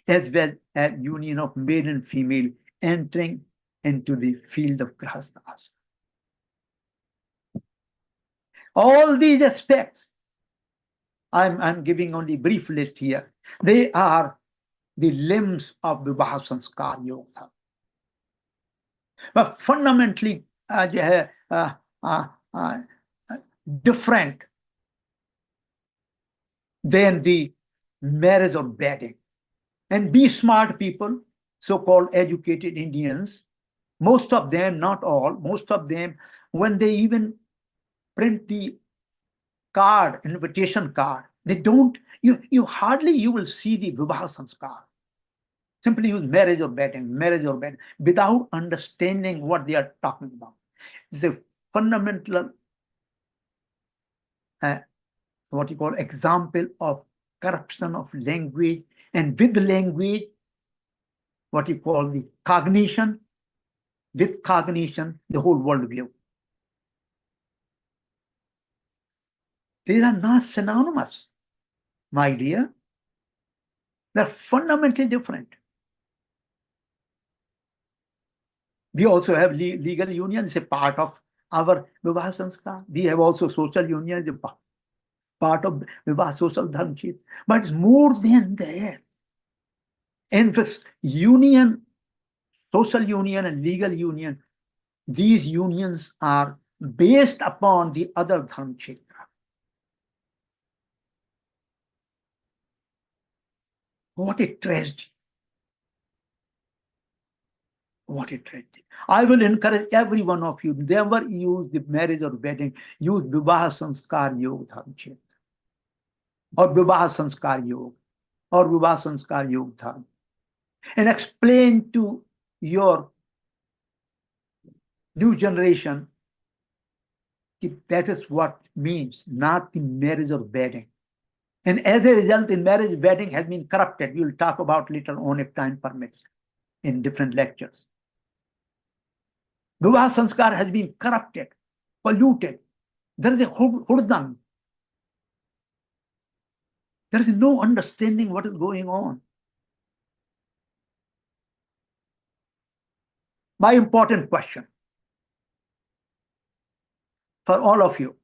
as well as union of male and female entering into the field of grihasthashram. All these aspects, I'm giving only brief list here. They are the limbs of Vivaaha Samskaara Yogadharma. But fundamentally different than the marriage or wedding. And be smart people, so-called educated Indians, most of them, not all, most of them, when they even print the card, invitation card, they don't, you will see the Vivaaha Samskaara. Simply use marriage or wedding, without understanding what they are talking about. It's a fundamental, what you call, example of corruption of language, and with the language, what you call the cognition, with cognition, the whole world view. These are not synonymous, my dear. They're fundamentally different. We also have legal union, it's a part of our Vivaaha Samskaara. We have also social union, it's a part of Vivaaha social dharma kshetra. But it's more than that. In fact, union, social union and legal union, these unions are based upon the other dharma kshetra. What a tragedy. What a tragedy. I will encourage every one of you, never use the marriage or wedding, use Vivaaha Samskaara Yogadharma-Kshetra, or Vivaaha Samskaara Yoga, or Vivaaha Samskaara Yogadharma, and explain to your new generation that is what means, not the marriage or wedding. And as a result, the marriage wedding has been corrupted. We will talk about later on if time permits in different lectures. Vivaaha Samskaara has been corrupted, polluted. There is a hurdam. There is no understanding what is going on. My important question for all of you,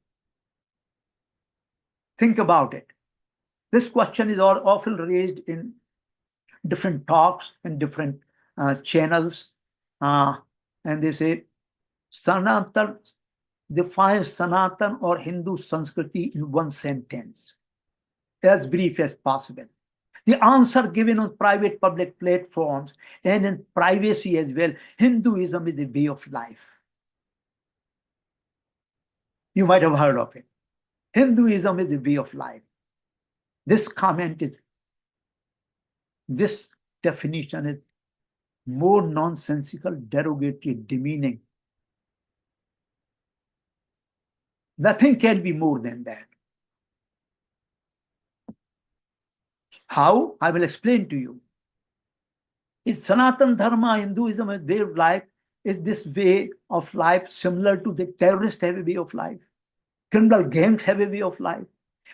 think about it. This question is often raised in different talks and different channels. And they say, Sanatan defines Sanatan or Hindu Sanskriti in one sentence, as brief as possible. The answer given on private public platforms and in privacy as well, Hinduism is a way of life. You might have heard of it. Hinduism is the way of life. This definition is more nonsensical, derogatory, demeaning. Nothing can be more than that. How? I will explain to you. Is Sanatan Dharma, Hinduism, a way of life? Is this way of life similar to the terrorists have a way of life? Criminal gangs have a way of life.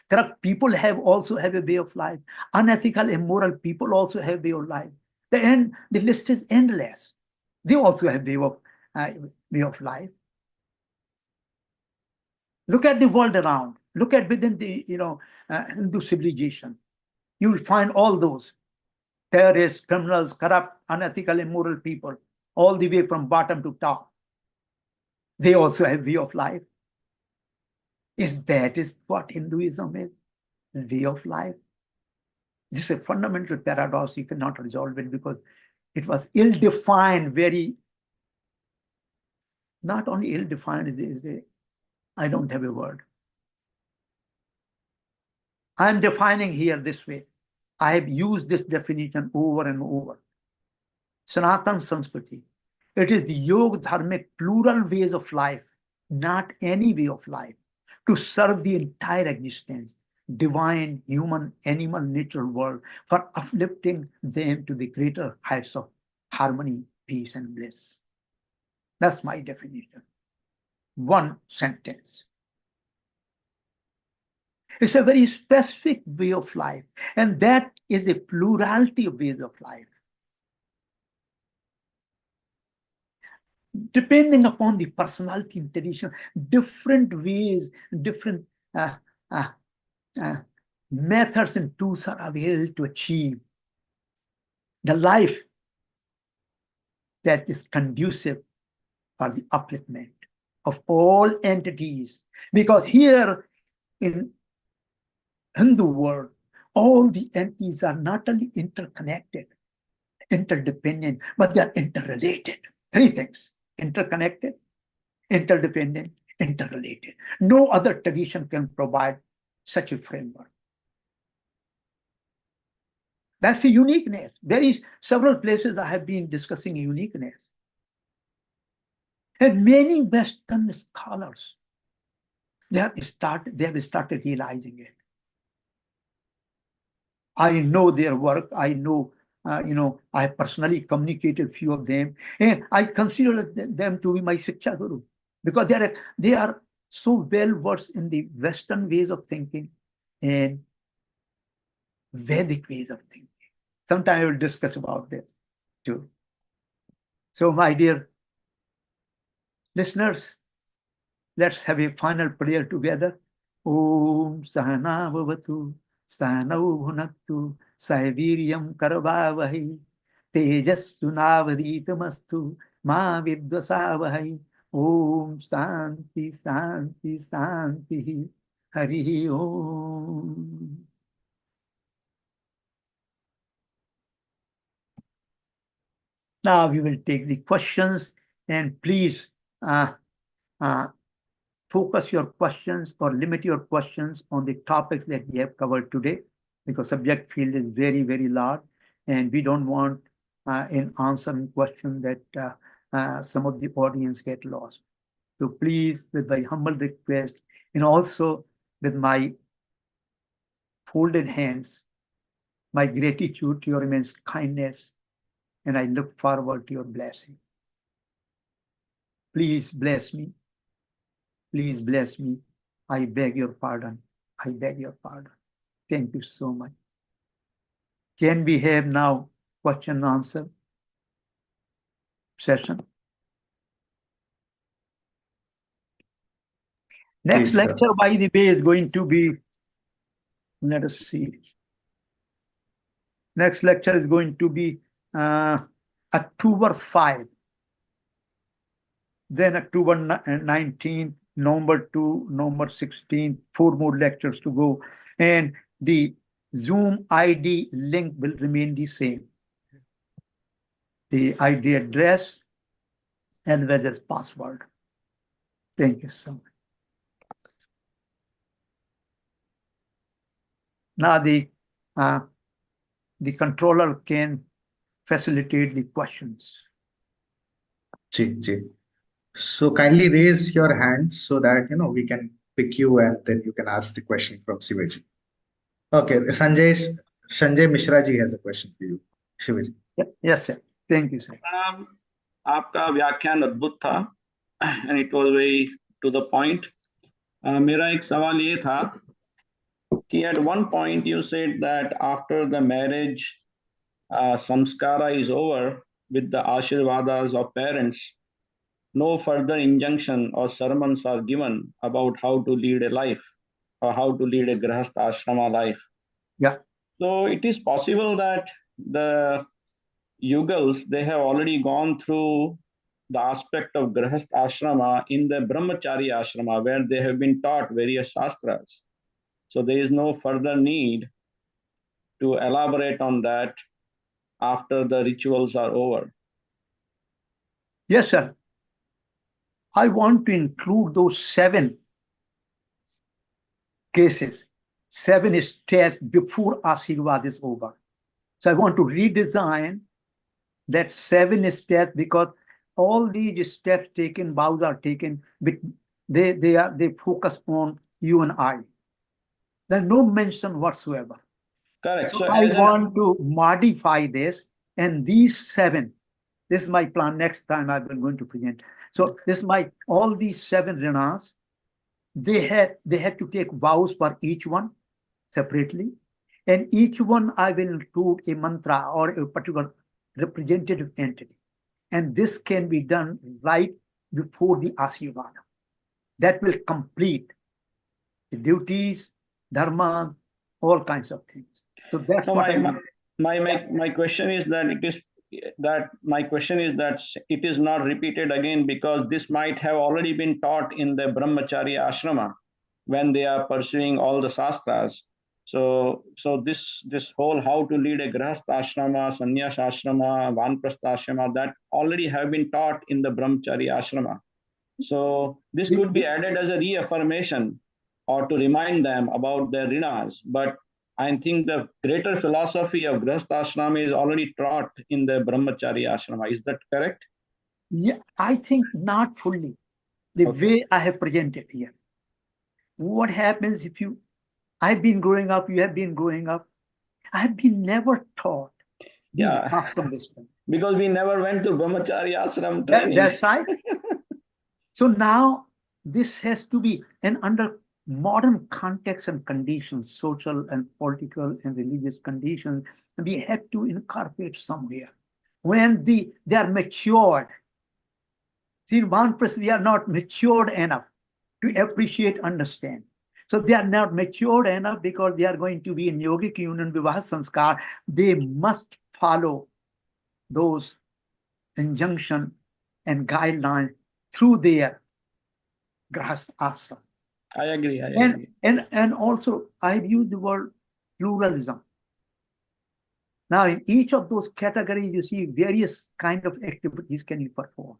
Corrupt people also have a way of life. Unethical, immoral people also have a way of life. The list is endless. They also have way of life. Look at the world around. Look at within the Hindu civilization. You will find all those terrorists, criminals, corrupt, unethical, immoral people, all the way from bottom to top. They also have way of life. That is what Hinduism is, the way of life. This is a fundamental paradox. You cannot resolve it because it was ill-defined, not only ill-defined, I don't have a word. I'm defining here this way. I have used this definition over and over. Sanatan Sanskriti. It is the Yogadharmic plural ways of life, not any way of life, to serve the entire existence, divine, human, animal, natural world, for uplifting them to the greater heights of harmony, peace, and bliss. That's my definition. One sentence. It's a very specific way of life, and that is a plurality of ways of life. Depending upon the personality and tradition, different ways, different methods and tools are available to achieve the life that is conducive for the upliftment of all entities. Because here in Hindu world, all the entities are not only interconnected, interdependent, but they are interrelated. Three things: interconnected, interdependent, interrelated. No other tradition can provide such a framework. That's the uniqueness. There is several places I have been discussing uniqueness. And many Western scholars, they have started realizing it. I know their work. I know, I have personally communicated a few of them, and I consider them to be my Shiksha Guru because they are so well versed in the Western ways of thinking and Vedic ways of thinking. Sometime I will discuss about this too. So, my dear listeners, let's have a final prayer together. Om Sahana Bhavatu, Sahanau Bhunaktu, Sahaviryam Karvavahi, Tejassunavaditamastu, Ma Vidvasavahi. Om Santi, Santi, Santi, Hari Om. Now we will take the questions, and please focus your questions or limit your questions on the topics that we have covered today, because subject field is very, very large, and we don't want in answering question that some of the audience get lost. So please, with my humble request, and also with my folded hands, my gratitude to your immense kindness, and I look forward to your blessing. Please bless me. Please bless me. I beg your pardon. I beg your pardon. Thank you so much. Can we have now question and answer session? Next lecture, by the way, is going to be, let us see. Next lecture is going to be October 5. Then October 19th, November 2, November 16th, 4 more lectures to go. And the Zoom ID link will remain the same. The ID address as well as password. Thank you so much. Now the controller can facilitate the questions. Ji. So kindly raise your hand so that we can pick you and then you can ask the question from Shivaji. Okay, Sanjay Mishra ji has a question for you. Shivaji. Yes, sir. Thank you, sir. आपका व्याख्यान अद्भुत था and it was very to the point. मेरा एक सवाल ये था कि at one point you said that after the marriage samskara is over with the ashirvadas of parents, no further injunction or sermons are given about how to lead a life or how to lead a grahastha ashrama life. Yeah. So it is possible that the Yugals, they have already gone through the aspect of grahastha ashrama in the brahmachari ashrama where they have been taught various shastras. So there is no further need to elaborate on that after the rituals are over. Yes, sir. I want to include those 7 cases, 7 steps before Ashirvad is over. So I want to redesign that 7 steps because all these steps taken, vows are taken, but they focus on you and I. There's no mention whatsoever. Correct. So I want to modify this, and these 7. This is my plan. Next time I'm going to present. So this is all these 7 rinas. They have to take vows for each one separately, and each one I will include a mantra or a particular representative entity, and this can be done right before the Ashirvada. That will complete the duties, dharma, all kinds of things. So that's what my question is that it is not repeated again because this might have already been taught in the brahmachari ashrama when they are pursuing all the shastras. So this whole how to lead a grahastha ashrama, sannyas ashrama, vanprastha ashrama, that already have been taught in the brahmachari ashrama. So this could be added as a reaffirmation or to remind them about their rinas. But I think the greater philosophy of grahastha ashrama is already taught in the brahmachari ashrama. Is that correct? Yeah, I think not fully. The way I have presented here. What happens if I've been growing up, you have been growing up. I've been never taught these ashram wisdom. Because we never went to brahmachari ashram training. That's right. So now this has to be, and under modern context and conditions, social and political and religious conditions, we have to incorporate somewhere. When they are matured, see, we are not matured enough to appreciate, understand. So they are not matured enough because they are going to be in yogic union, Vivaaha Samskaara. They must follow those injunctions and guidelines through their grahastha ashram. I agree. And also, I've used the word pluralism. Now, in each of those categories, you see various kind of activities can you perform.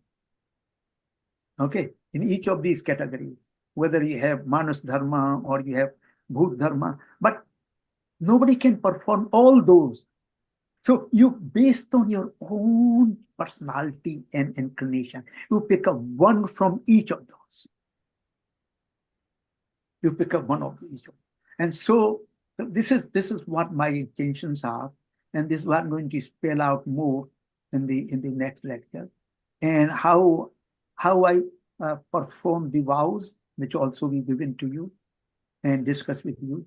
Okay, in each of these categories, whether you have Manas Dharma or you have Bhut Dharma, but nobody can perform all those. So you, based on your own personality and inclination, you pick up one from each of those. You pick up one of these. And so this is what my intentions are. And this is what I'm going to spell out more in the next lecture. And how I perform the vows, which also we given to you and discuss with you.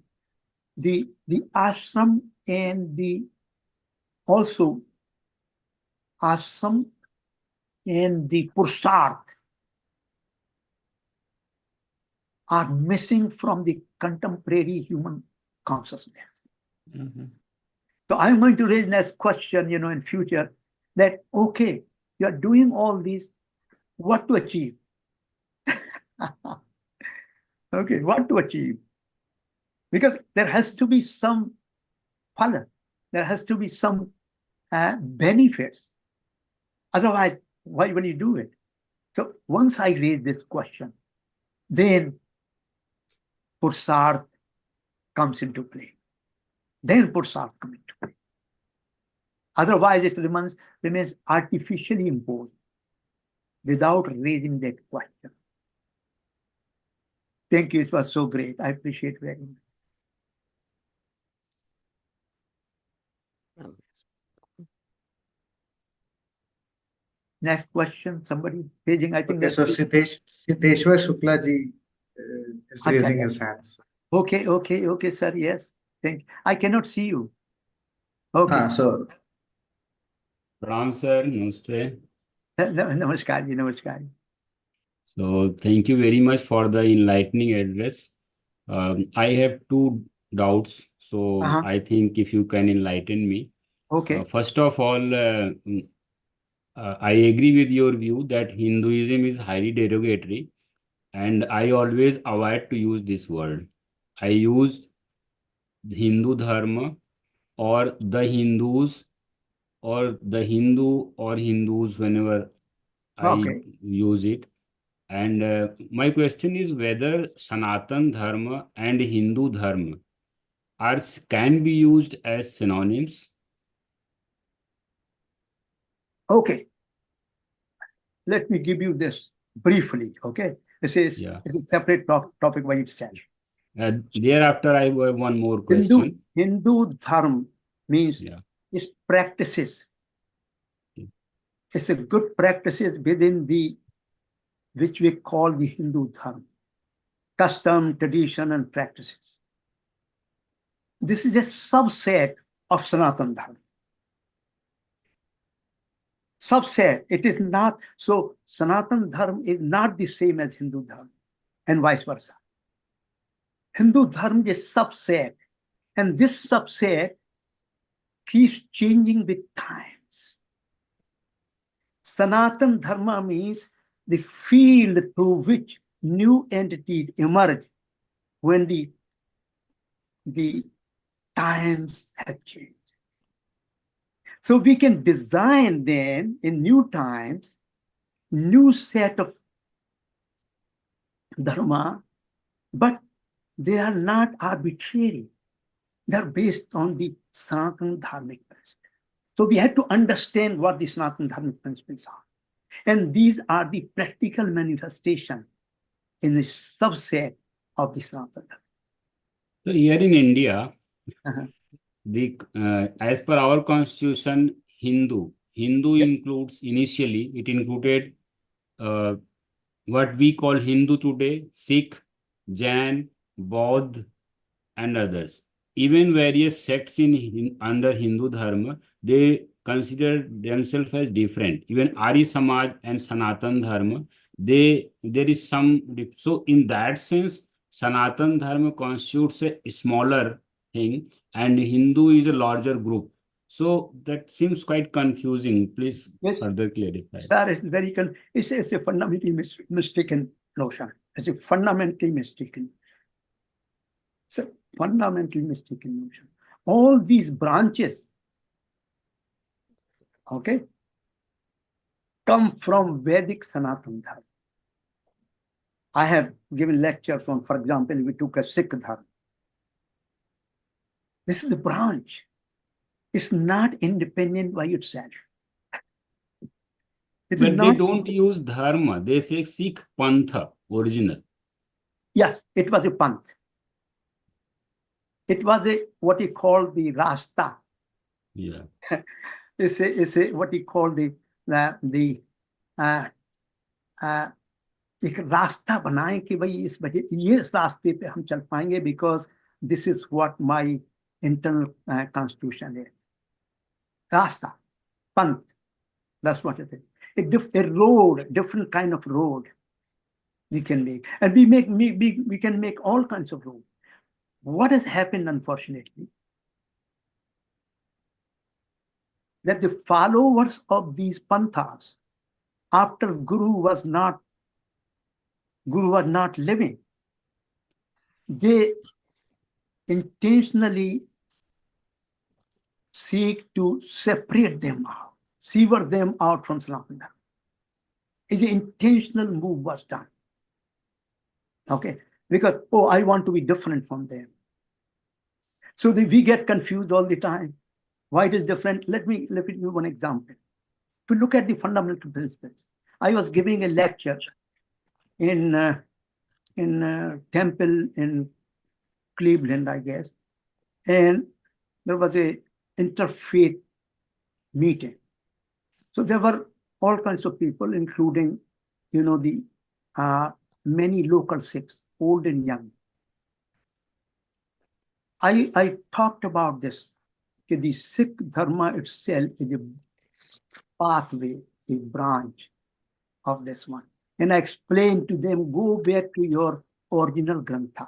The ashram and the pursarth are missing from the contemporary human consciousness. Mm-hmm. So I'm going to raise next question, in future, that, okay, you are doing all these, what to achieve? Okay, what to achieve? Because there has to be some phala, there has to be some benefits. Otherwise, why will you do it? So once I raise this question, then Pursarth comes into play. then puts are coming to play. Otherwise, it remains artificially imposed without raising that question. Thank you. It was so great. I appreciate very much. Next question, somebody raising. I think Okay, that's so Siteshwar Shukla ji is Acha, raising yeah. his hands. Okay, sir. Yes. Thank you. I cannot see you. Okay. So Pranam sir, namaste. Namaskar ji, namaskar. So thank you very much for the enlightening address. I have two doubts, so I think if you can enlighten me. Okay. First of all, I agree with your view that Hinduism is highly derogatory, and I always avoid to use this word. I use Hindu Dharma or the Hindus or the Hindu or Hindus whenever I use it. And my question is whether Sanatan Dharma and Hindu Dharma can be used as synonyms. Okay. Let me give you this briefly. Okay. This is it's a separate topic by itself. Thereafter, I have one more question. Hindu Dharma means it's practices. It's a good practices within which we call the Hindu Dharma. Custom, tradition, and practices. This is a subset of Sanatan Dharma. Subset. It is not, so Sanatan Dharma is not the same as Hindu Dharma and vice versa. Hindu Dharma is subset, and this subset keeps changing with times. Sanatan Dharma means the field through which new entities emerge when the times have changed. So we can design then in new times, new set of dharma, but they are not arbitrary. They're based on the Sanatana Dharmic principles. So we have to understand what the Sanatana Dharmic principles are. And these are the practical manifestation in the subset of the Sanatana Dharma. So here in India, as per our constitution, Hindu includes initially, it included what we call Hindu today, Sikh, Jain, Bauddha, and others. Even various sects under Hindu Dharma, they consider themselves as different. Even Arya Samaj and Sanatan Dharma, there is some. So in that sense, Sanatan Dharma constitutes a smaller thing, and Hindu is a larger group. So that seems quite confusing. Please further clarify. Sir, it's a fundamentally mistaken notion. It's a fundamentally mistaken. It's a fundamentally mistaken notion. All these branches, okay, come from Vedic Sanatana Dharma. I have given lectures on, for example, we took a Sikh Dharma. This is the branch. It's not independent by itself. But they don't use dharma. They say Sikh Pantha, original. Yes, it was a panth. It was what you call the Rasta. Yeah. It's what you call एक रास्ता बनाए कि भाई इस वजह ये रास्ते पे हम चल पाएंगे because this is what my internal constitution is. Rasta, panth, that's what it is. A road, different kind of road we can make, and we can make all kinds of roads. What has happened, unfortunately, that the followers of these panthas, after Guru was not living, they intentionally seek to separate them out, sever them out from Sanatana. An intentional move was done. Okay, because I want to be different from them. So we get confused all the time. Why it is different? Let me give you one example. To look at the fundamental principles. I was giving a lecture in temple in Cleveland, I guess, and there was a interfaith meeting. So there were all kinds of people, including, the many local Sikhs, old and young. I talked about this. The Sikh Dharma itself is a pathway, a branch of this one. And I explained to them, go back to your original Grantha,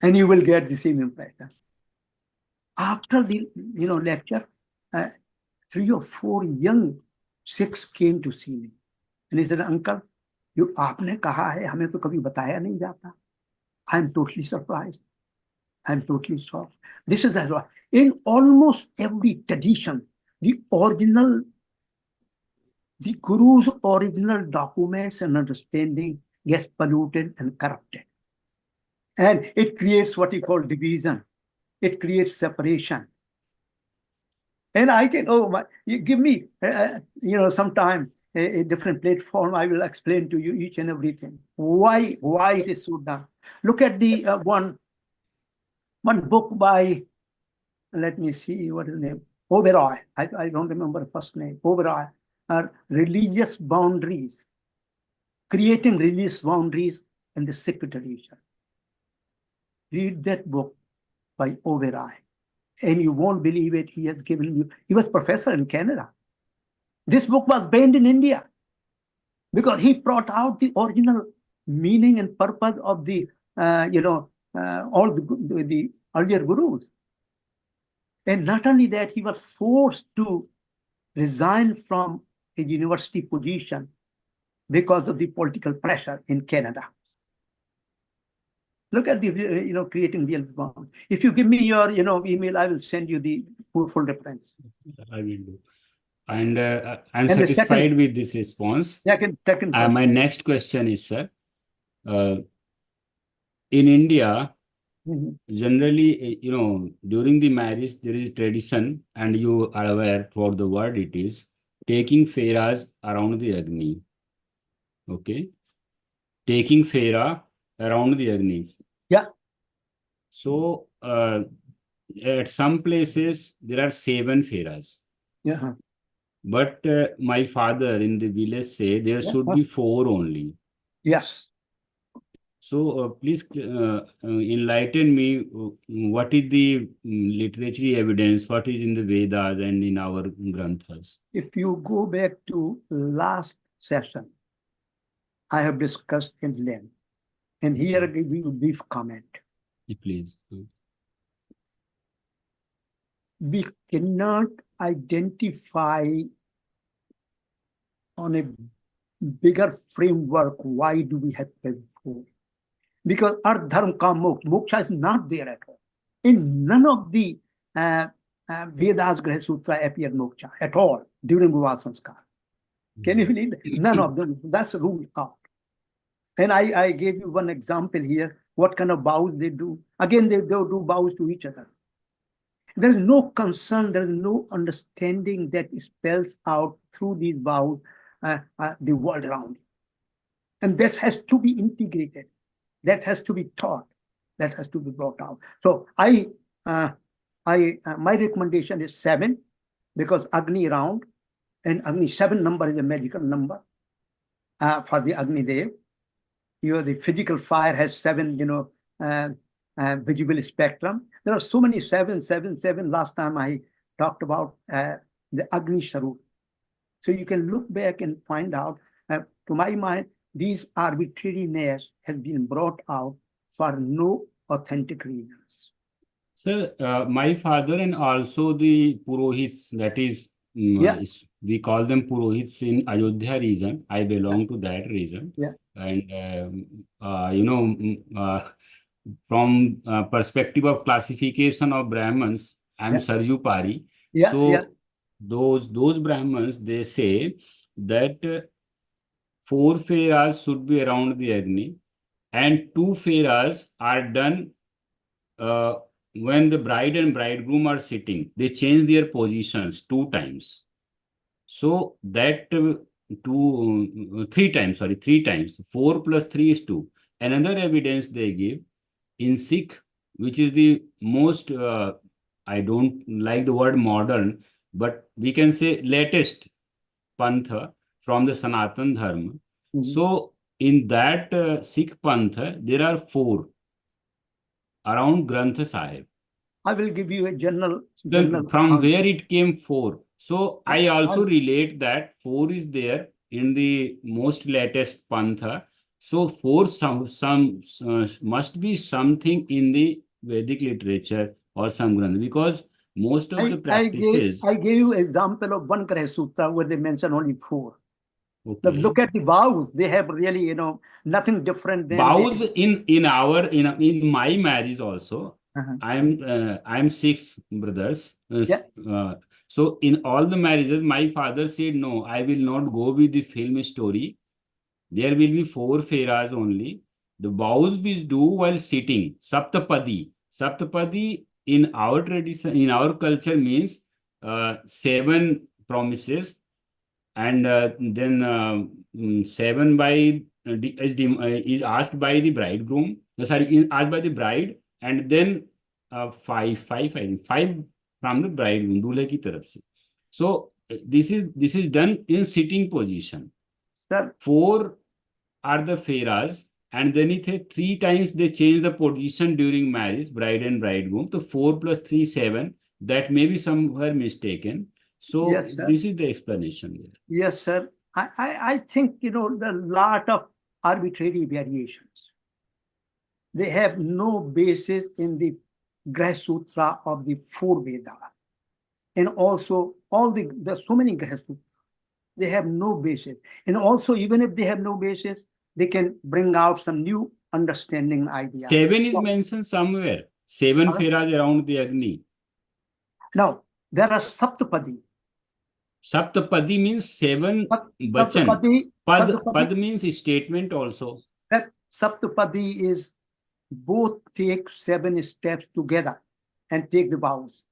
and you will get the same impression. After the lecture, 3 or 4 young Sikhs came to see me. And he said, Uncle, आपने कहा है, हमें तो कभी बताया नहीं जाता. I am totally surprised. I am totally shocked. This is as well. In almost every tradition, the Guru's original documents and understanding gets polluted and corrupted. And it creates what you call division. It creates separation. And I can, you give me, sometime a different platform, I will explain to you each and everything. Why it is so done. Look at the one book by, let me see, what is the name? Oberoi. I don't remember the first name. Oberoi. Religious boundaries. Creating religious boundaries in the Sikh tradition. Read that book by Oberoi. And you won't believe it. He has given you, he was professor in Canada. This book was banned in India because he brought out the original meaning and purpose of the, all the earlier gurus. And not only that, he was forced to resign from a university position because of the political pressure in Canada. Look at the, creating real bond. If you give me your, email, I will send you the full reference. I will do. And I'm satisfied with this response. Second, my next question is, sir, in India, generally, during the marriage, there is tradition, and you are aware for the word it is, taking fairas around the Agni. Okay? Taking faira around the Agni. Yeah. So, at some places, there are 7 fairas. Yeah. But my father in the village say there should be 4 only. Yes. So please enlighten me. What is the literary evidence? What is in the Vedas and in our Granthas? If you go back to last session, I have discussed in length. And here I give you a brief comment. Please. We cannot identify on a bigger framework why do we have 4. Because our dharma ka moksha is not there at all. In none of the Vedas Graha Sutra appear moksha at all during Vivaaha Samskaara. Can you believe that? None of them. That's ruled out. And I gave you one example here, what kind of vows they do. Again, they do vows to each other. There is no concern, there is no understanding that spells out through these vows the world around you. And that has to be integrated. That has to be taught. That has to be brought out. So my recommendation is 7, because Agni round, and Agni 7 number is a magical number for the Agni Dev. The physical fire has 7, visible spectrum. There are so many 7. Last time I talked about the Agni Sharup. So you can look back and find out, to my mind, these arbitrariness has been brought out for no authentic reasons. Sir, my father and also the Purohits, that is, we call them Purohits in Ayodhya region. I belong to that region. Yeah. And, from perspective of classification of Brahmins, I'm Sarju Pari. Yes, so those Brahmins, they say that 4 fairas should be around the Agni, and 2 fairas are done when the bride and bridegroom are sitting, they change their positions 2 times. So that three times, sorry, 3 times. 4 plus 3 is 2. Another evidence they give in Sikh, which is the most, I don't like the word modern, but we can say latest Pantha from the Sanatan Dharma. So in that Sikh Pantha, there are 4 around Granth Sahib. I will give you a general. Then from answer. where it came 4. So I also relate that 4 is there in the most latest Pantha. So 4 some must be something in the Vedic literature or some Granth, because most of the practices. I gave you example of one Greh Sutra where they mention only 4. Okay. Look at the vows; they have really, nothing different than Vows in my marriage also. I'm 6 brothers. So in all the marriages, my father said, no, I will not go with the film story. There will be 4 feras only. The vows we do while sitting, Saptapadi. Saptapadi in our tradition, in our culture means 7 promises, and then 7 by is asked by the bridegroom. Sorry, asked by the bride, and then 5 from the bridegroom, दूल्हे की तरफ से. So this is done in sitting position. Sir, 4 are the feras, and then it 3 times they change the position during marriage, bride and bridegroom. So 4 plus 3, 7. That may be somewhere mistaken. So yes, sir. this is the explanation there. Yes, sir. I think, the lot of arbitrary variations. They have no basis in the Greh Sutra of the 4 Vedas. And also, there's so many Greh Sutras. They have no basis. And also, even if they have no basis, they can bring out some new understanding ideas. 7 is mentioned somewhere. 7 feras around the Agni. Now, there are Saptapadi. Saptapadi means 7 vachan. Pad means statement also. That Saptapadi is both take 7 steps together and take the vows.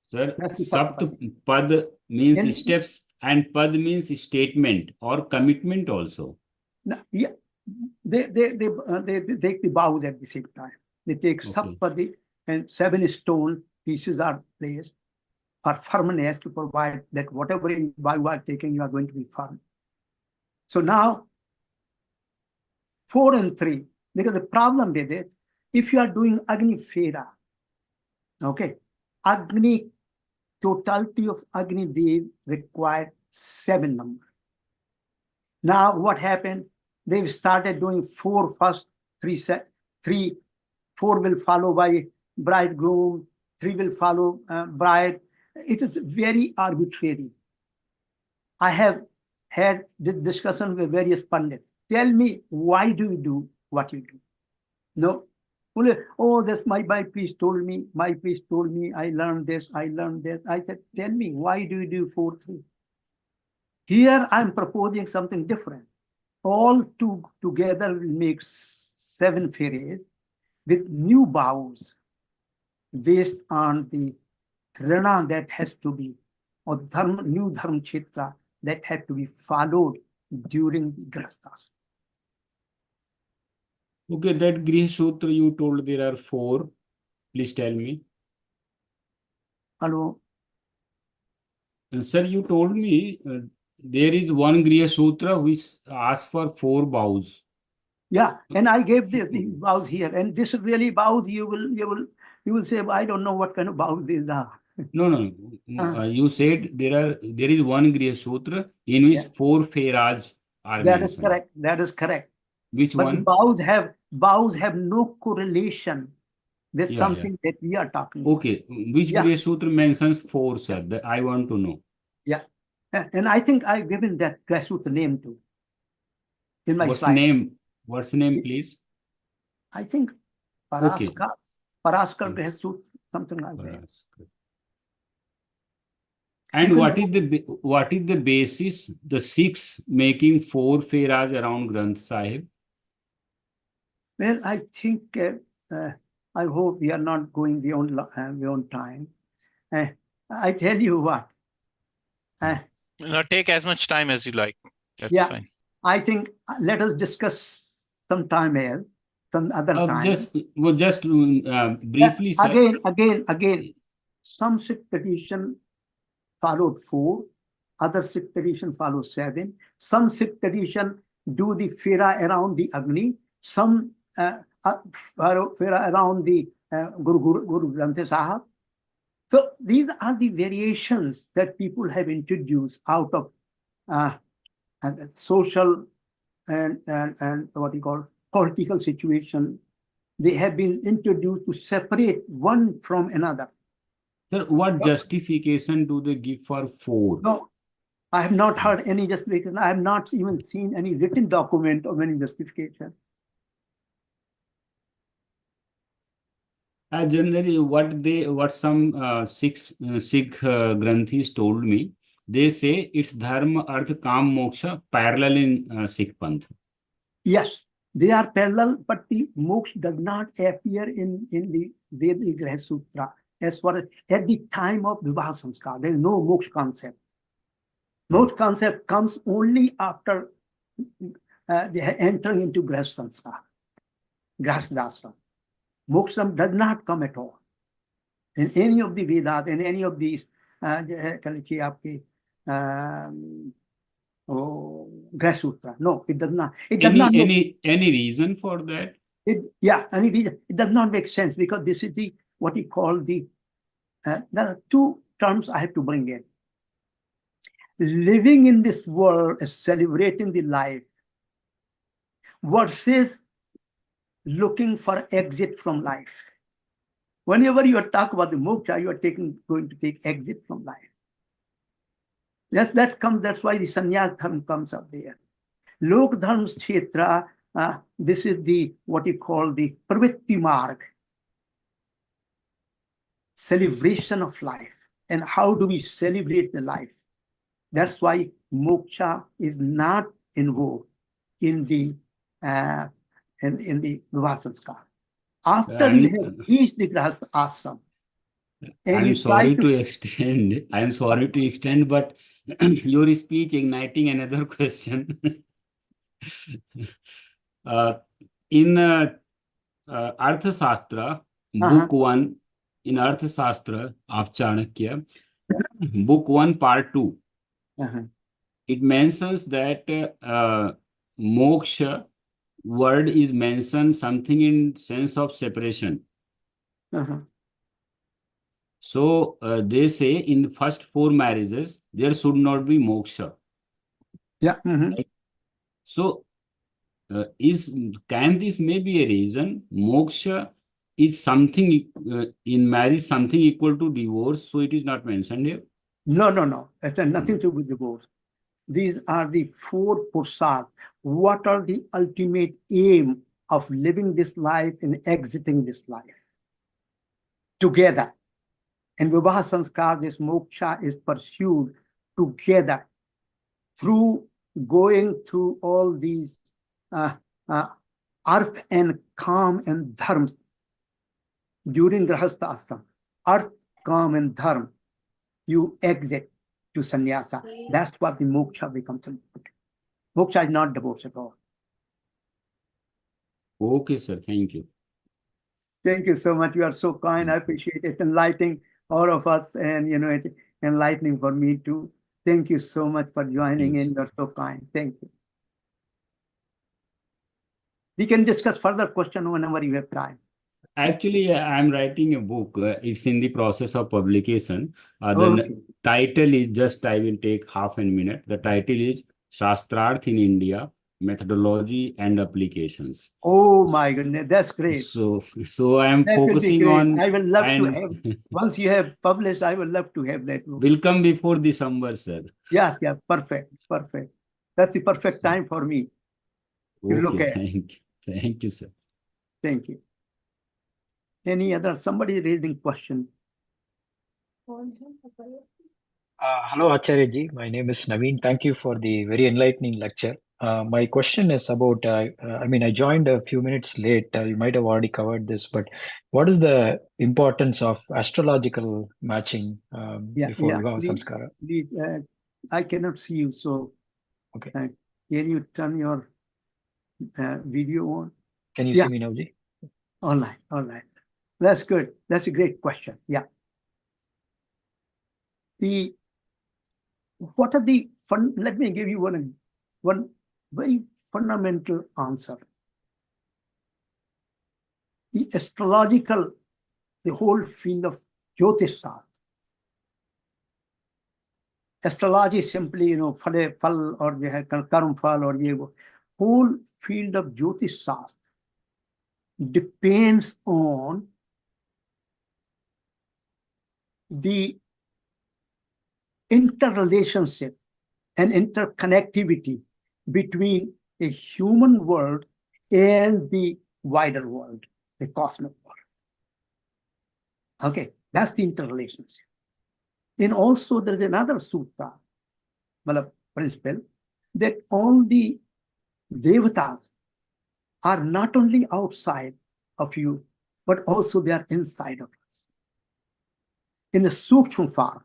Sir, Saptapad means steps and Pad means statement or commitment also. Yeah, they take the vows at the same time. They take Saptapadi and 7 stone pieces are placed for firmness to provide that whatever you are taking, you are going to be firm. So now, 4 and 3, because the problem with it, if you are doing Agni Fera, okay, Agni, totality of Agni Dev require 7 numbers. Now, what happened? They've started doing 4 first, 3, 4 will follow by bridegroom, 3 will follow bride. It is very arbitrary. I have had this discussion with various pundits. Tell me, why do you do what you do? No. Oh, this my priest told me, I learned this. I said, tell me, why do you do 4, 3? Here I'm proposing something different. All together will make 7 feras with new vows based on the Rana that has to be, or new Dharma Kshetra that had to be followed during the Grastas. Okay, that Grih Sutra you told there are 4. Please tell me. Hello. Sir, you told me there is one Griya Sutra which asks for 4 vows. Yeah, and I gave the vows here, and this is really vows. You will say, I don't know what kind of vows these are. No. You said there is one Griya Sutra in which 4 feras are mentioned. Is correct. That is correct. Which but one? Vows have no correlation with something that we are talking about. Okay, which Griya Sutra mentions 4, sir? That I want to know. Yeah, and I think I've given that Griya Sutra name too. In my slide. What's the name, please? I think Paraskar Griya Sutra, something like that. And what is the basis, the Sikhs making 4 feras around Granth Sahib? Well, I think I hope we are not going beyond time. I tell you what. Take as much time as you like. That's Yeah. fine. I think let us discuss some time else, some other time. Just briefly, sir. Again, some Sikh tradition followed 4, other Sikh tradition follow 7. Some Sikh tradition do the fera around the Agni, some follow fera around the Guru Granth Sahib. So these are the variations that people have introduced out of social and what you call political situation. They have been introduced to separate one from another. Sir, what justification do they give for 4? No, I have not heard any justification. I have not even seen any written document of any justification. Generally, what some Sikh Granthis told me, they say it's Dharma, Artha, Kam, Moksha parallel in Sikh Panth. Yes, they are parallel, but the moksha does not appear in the Vedic Grah Sutra. As far as at the time of Vivaaha Samskaara, there is no moksha concept. Moksha concept comes only after they enter into Grah Samskaara, Grahasthasana. Moksha does not come at all in any of the Vedas, in any of these Grah Sutra. No, it does not. It does not. Any reason for that? Any reason? It does not make sense because this is the what you call the. There are 2 terms I have to bring in. Living in this world is celebrating the life versus looking for exit from life. Whenever you talk about the moksha, you are going to take exit from life. Yes, that's why the sannyas dharma comes up there. Lok dharma kshetra, this is the what you call the pravritti marg, celebration of life. And how do we celebrate the life? That's why moksha is not involved in the Vivaaha Samskaara. After you have reached the grahastha ashram, I'm sorry to extend, but your speech igniting another question. In Arthashastra, book 1, in Arthashastra of Chanakya, book 1, part 2, it mentions that moksha word is mentioned something in sense of separation. So they say in the first 4 marriages, there should not be moksha. Yeah. So can this may be a reason? Moksha is something in marriage, something equal to divorce, so it is not mentioned here. No. It has nothing to do with divorce. These are the 4 purusharths. What are the ultimate aim of living this life and exiting this life together? In Vivaaha Samskaara, this moksha is pursued together through going through all these arth and kam and dharms during grahastha ashram. Arth, kam and dharma, you exit to sannyasa. That's what the moksha becomes. Moksha is not divorce at all. Okay, sir. Thank you. Thank you so much. You are so kind. I appreciate it. Enlightening all of us, and it enlightening for me too. Thank you so much for joining in. You're so kind. Thank you. We can discuss further question whenever you have time. Actually, I'm writing a book. It's in the process of publication. The title is just, I will take half a minute. The title is Shastrarth in India, Methodology and Applications. Oh my goodness, that's great. So I am focusing on. I will love to have, once you have published, I will love to have that book. Will come before December, sir. Yeah, perfect. That's the perfect time for me to look at. Thank you, sir. Thank you. Any other, somebody raising question? Hello, Acharya ji. My name is Naveen. Thank you for the very enlightening lecture. My question is about, I mean, I joined a few minutes late. You might have already covered this, but what is the importance of astrological matching before Vivaaha Samskaara? Please, I cannot see you, so Okay. can you turn your video on? Can you Yeah. see me now, Ji? All right. That's good. That's a great question. Yeah. What are the let me give you one very fundamental answer. The astrological, the whole field of Jyotisha. Astrology is simply, phal or karm phal or ye whole field of Jyotisha depends on the interrelationship and interconnectivity between a human world and the wider world, the cosmic world. Okay, that's the interrelationship. And also there's another sutta, principle, that all the devatas are not only outside of you, but also they are inside of us. In a sukshma form.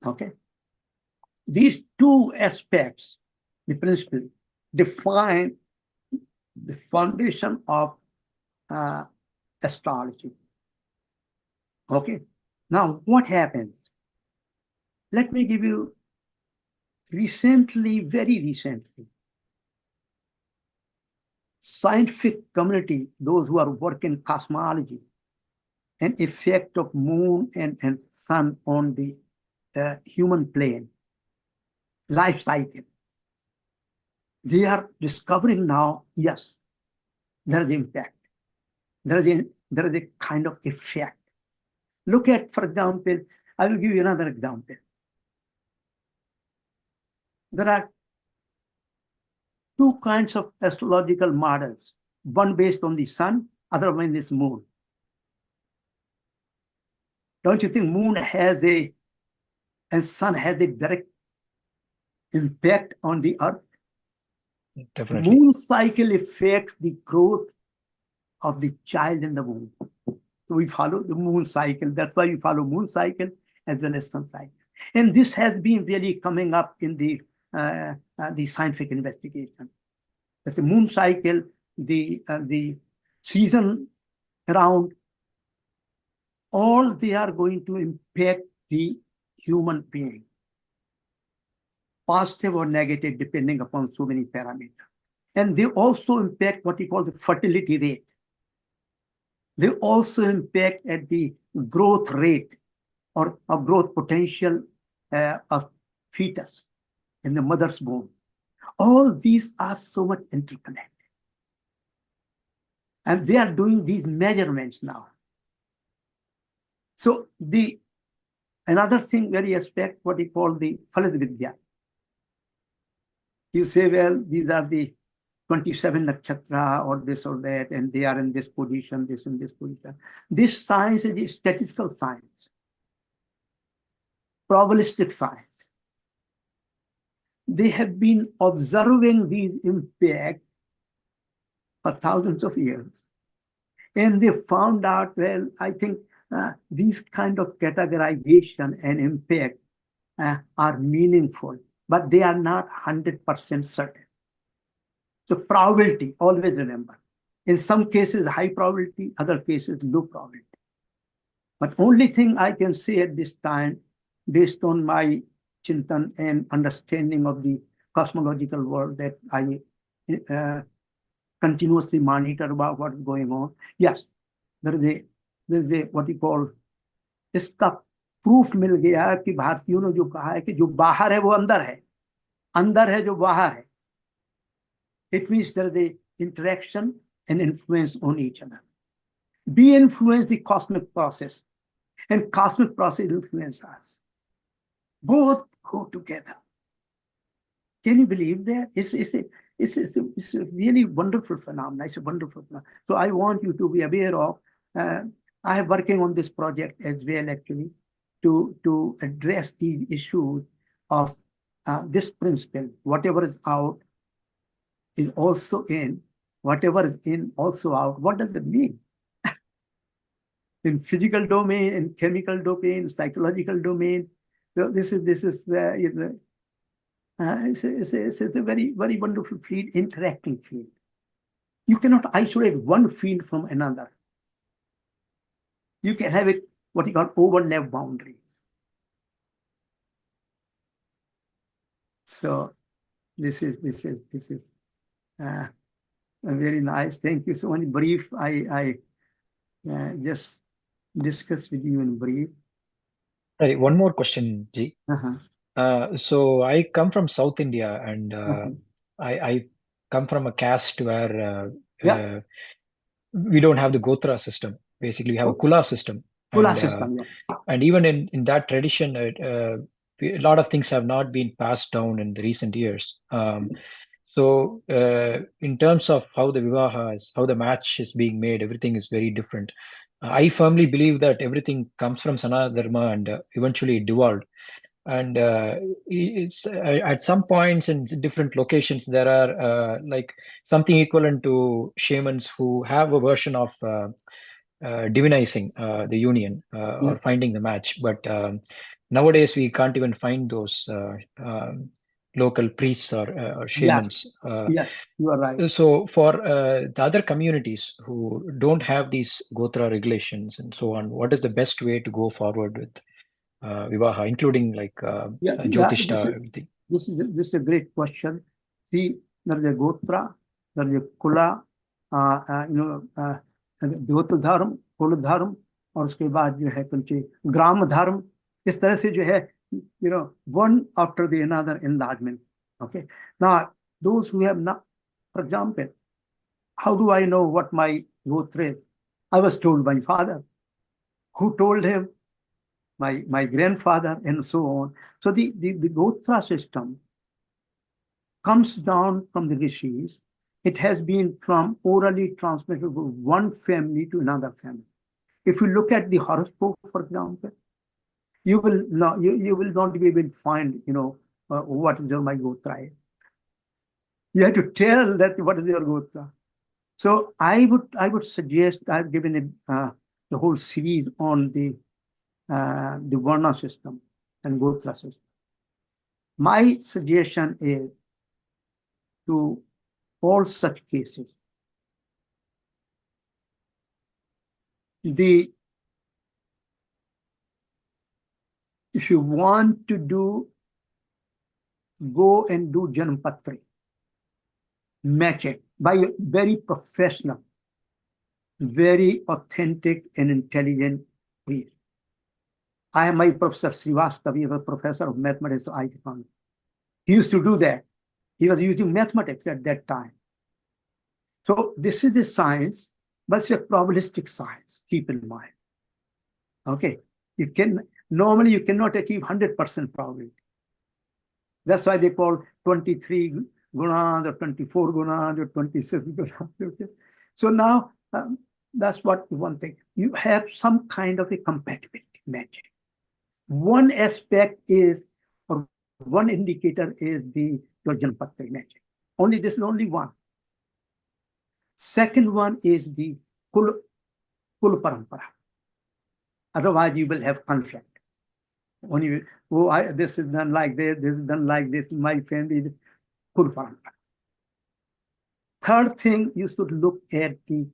Okay. These two aspects, the principle, define the foundation of astrology. Okay. Now, what happens? Let me give you recently, very recently, scientific community, those who are working cosmology, and effect of moon and sun on the human plane, life cycle. They are discovering now, yes, there is impact. There is a kind of effect. Look at, for example, I will give you another example. There are two kinds of astrological models, one based on the sun, other one is moon. Don't you think moon has and sun has a direct impact on the earth? Definitely. Moon cycle affects the growth of the child in the womb. So we follow the moon cycle. That's why we follow moon cycle as well as sun cycle. And this has been really coming up in the scientific investigation. That the moon cycle, the season around, all they are going to impact the human being, positive or negative, depending upon so many parameters. And they also impact what we call the fertility rate. They also impact at the growth rate or growth potential of fetus in the mother's womb. All these are so much interconnected. And they are doing these measurements now. So another thing, very aspect, what we call the Phalasvidya. You say, well, these are the 27 nakshatra or this or that, and they are in this position, this in this position. This science is a statistical science, probabilistic science. They have been observing these impacts for thousands of years. And they found out, well, I think these kind of categorization and impact are meaningful, but they are not 100% certain. So probability, always remember. In some cases, high probability, other cases, low probability. But only thing I can say at this time, based on my chintan and understanding of the cosmological world that I continuously monitor about what is going on. Yes, there is a what you call, इसका proof मिल गया कि भारतीयों ने जो कहा है कि जो बाहर है वो अंदर है जो बाहर है. It means there is a interaction and influence on each other. We influence the cosmic process, and cosmic process influence us. Both go together. Can you believe that? It's a really wonderful phenomenon. It's a wonderful phenomenon. So I want you to be aware of. I am working on this project as well, actually, to address the issue of this principle, whatever is out is also in, whatever is in also out. What does it mean? In physical domain, in chemical domain, psychological domain, this is it's a very, very wonderful field, interacting field. You cannot isolate one field from another. You can have it, what you call overlap boundaries. So this is very nice. Thank you so much. Brief. I just discuss with you in brief. Right, one more question, Ji. So I come from South India, and I come from a caste where we don't have the Gotra system. Basically, we have a Kula system. Kula And, system, and even in that tradition, a lot of things have not been passed down in the recent years. So in terms of how the Vivaha is, how the match is being made, everything is very different. I firmly believe that everything comes from Sanatana Dharma and eventually it devolved. And it's at some points in different locations, there are like something equivalent to shamans who have a version of divinizing the union or finding the match. But nowadays, we can't even find those local priests or shamans. Yeah, you are right. So for the other communities who don't have these Gotra regulations and so on, what is the best way to go forward with Vivaha, including like Jyotishta, everything? This is a great question. See, there is a Gotra, there is a Kula, Jyot Dharma, Kul Dharma, और उसके बाद जो है कुछ ग्राम धर्म, इस तरह से जो है, one after the another enlargement. Okay. Now, those who have not, for example, how do I know what my Gotra is? I was told by my father, who told him, my grandfather, and so on. So the Gotra system comes down from the rishis. It has been from orally transmitted from one family to another family. If you look at the horoscope, for example, you will not be able to find, what is my Gotra. You have to tell that what is your Gotra. So I would suggest, I've given the whole series on the Varna system and Gotra system. My suggestion is to all such cases, if you want to go and do Janmpatri, matching by a very professional, very authentic and intelligent priest. I am my professor Srivastava, he was a professor of mathematics at IT. He used to do that. He was using mathematics at that time. So this is a science, but it's a probabilistic science, keep in mind. Okay. Normally you cannot achieve 100% probability. That's why they call 23 gunas or 24 gunas or 26 gunas. Okay. So now that's what one thing. You have some kind of a compatibility matching. One aspect is, or one indicator is the Janmpatri matching. This is only one. Second one is the Kul Parampara. Otherwise, you will have conflict. This is done like this is done like this, my family, Kul Parampara. Third thing, you should look at the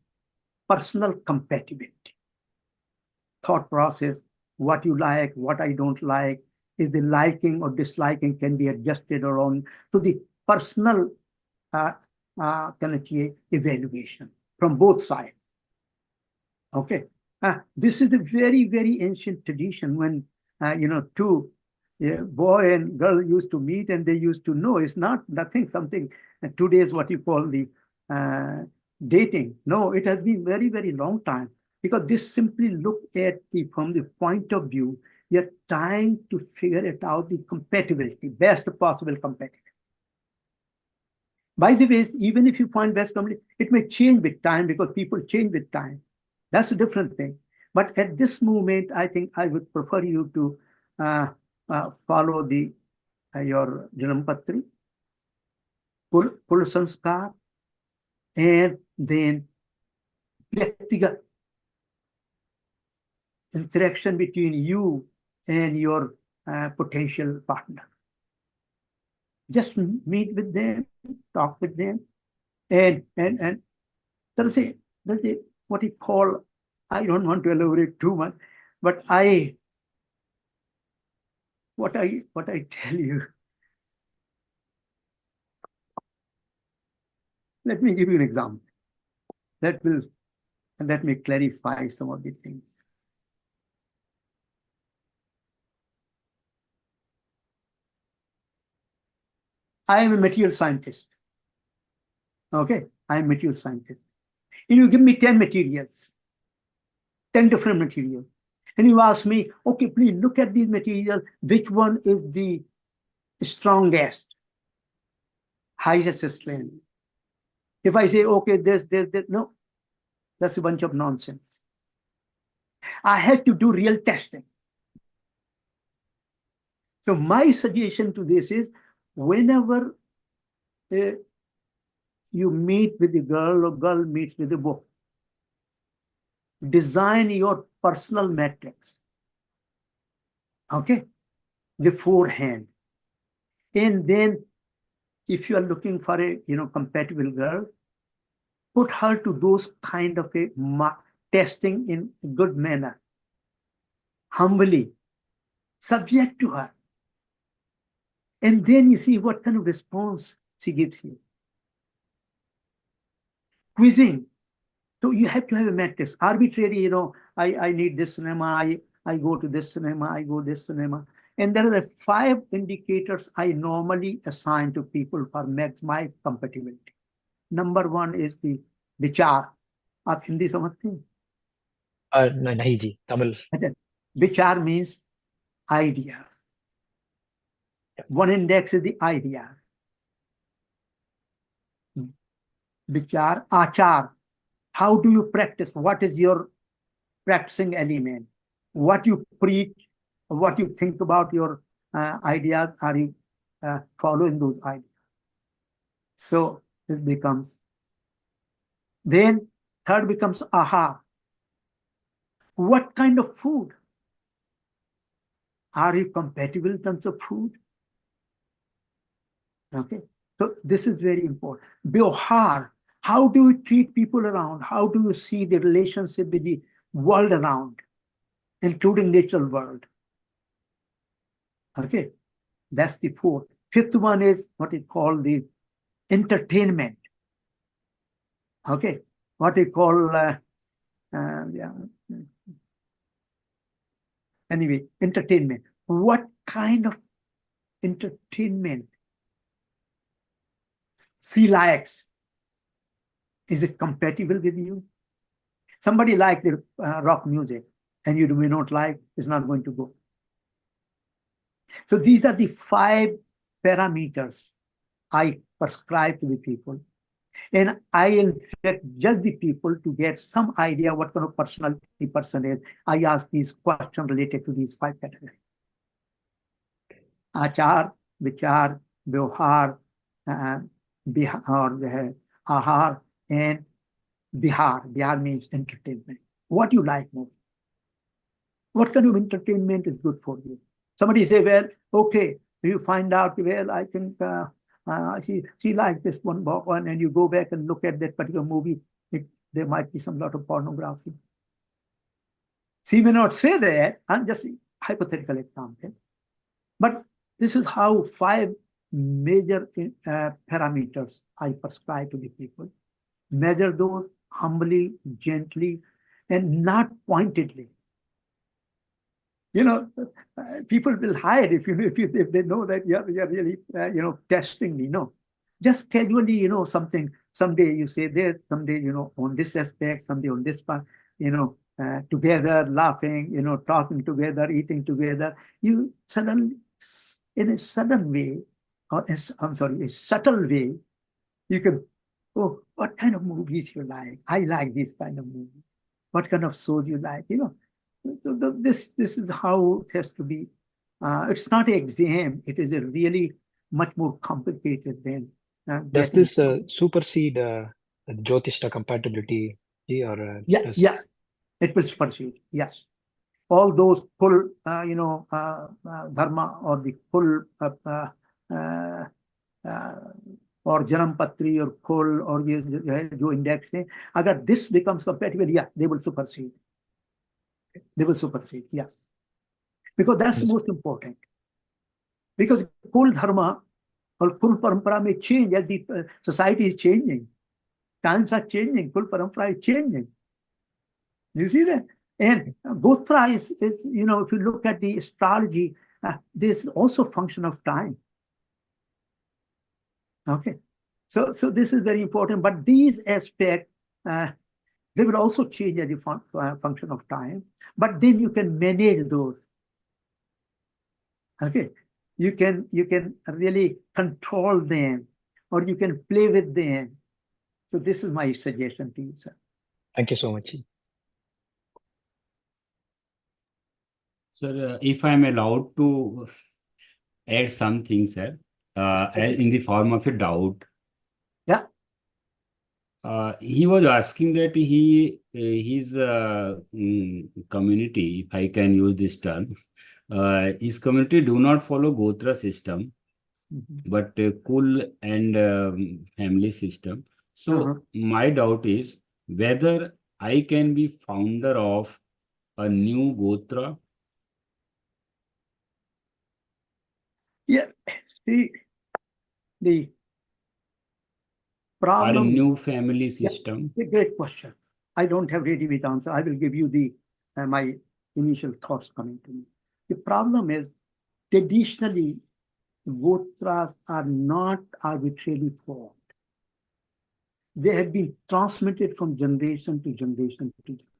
personal compatibility. Thought process, what you like, what I don't like, is the liking or disliking can be adjusted around to the personal evaluation from both sides. Okay. This is a very, very ancient tradition when, two boy and girl used to meet and they used to know. It's nothing, something today is what you call the dating. No, it has been very, very long time, because this simply look at from the point of view, you're trying to figure it out, the compatibility, best possible compatibility. By the way, even if you find best compatibility, it may change with time because people change with time. That's a different thing. But at this moment, I think I would prefer you to follow the your Janampatri, Kul Samskar, and then Vyaktigat interaction between you and your potential partner. Just meet with them, talk with them, and there's a what you call, I don't want to elaborate too much, but what I tell you, let me give you an example that may clarify some of the things. I am a material scientist. Okay, I am a material scientist. And you give me 10 materials, 10 different materials. And you ask me, okay, please look at these materials. Which one is the strongest, highest strength? If I say, okay, this, no, that's a bunch of nonsense. I have to do real testing. So my suggestion to this is, whenever you meet with a girl or girl meets with a boy, design your personal matrix, okay, beforehand. And then if you are looking for a compatible girl, put her to those kind of a testing in a good manner, humbly, subject to her. And then you see what kind of response she gives you. Quizzing. So you have to have a matrix. Arbitrary, I need this cinema, I go to this cinema, I go this cinema. And there are 5 indicators I normally assign to people for my compatibility. Number 1 is the vichar. आप हिंदी समझते हैं? नहीं जी, Tamil. Vichar means idea. One index is the idea. Vichar, achar. How do you practice? What is your practicing element? What you preach, what you think about your ideas, are you following those ideas? So this becomes. Then third becomes aha. What kind of food? Are you compatible in terms of food? Okay, so this is very important. Vivaaha. How do you treat people around? How do you see the relationship with the world around, including natural world? Okay, that's the 4th. 5th one is what we call the entertainment. Okay, what we call, anyway, entertainment. What kind of entertainment she likes? Is it compatible with you? Somebody likes the rock music and you may not like, it's not going to go. So these are the 5 parameters I prescribe to the people. And I, in fact, judge the people to get some idea what kind of personality person is. I ask these questions related to these 5 categories. Achar, vichar, vyavhar, ahar, and bihar. Bihar means entertainment. What you like more? What kind of entertainment is good for you? Somebody say, well, okay, you find out, well, I think she likes this one, and you go back and look at that particular movie, there might be some lot of pornography. She may not say that, I'm just hypothetical example. But this is how 5 major parameters I prescribe to the people. Measure those humbly, gently, and not pointedly. People will hide if they know that you're really testing me. No, just casually, something. Someday you say this, someday on this aspect, someday on this part. Together, laughing, talking together, eating together. You suddenly, in a sudden way, or a subtle way, you can. Oh, what kind of movies you like? I like this kind of movie. What kind of shows you like? So this is how it has to be It's not an exam. It is a really much more complicated than Does getting. this supersede Jyotishta compatibility, or Yeah, yeah, it will supersede. Yes, all those full, dharma or the full or Janam Patri or Kul or ये जो index है, अगर this becomes compatible, yeah, they will supersede. They will supersede, yeah. Because that's the most important. Because Kul Dharma or Kul Parampara may change as the society is changing. Times are changing, Kul Parampara is changing. You see that? And Gotra is, if you look at the astrology, this is also a function of time. Okay. So this is very important. But these aspects, they will also change as a function of time. But then you can manage those. Okay. You can really control them, or you can play with them. So this is my suggestion to you, sir. Thank you so much. Sir, if I'm allowed to add something, sir, as in the form of a doubt. Yeah. He was asking that his community, if I can use this term, his community do not follow Gotra system, but Kul and family system. So my doubt is whether I can be founder of a new Gotra. Yeah. See, the Or a problem. new family system. Yeah, a great question. I don't have ready with answer. I will give you the my initial thoughts coming to me. The problem is traditionally Gotras are not arbitrarily formed. They have been transmitted from generation to generation to generation.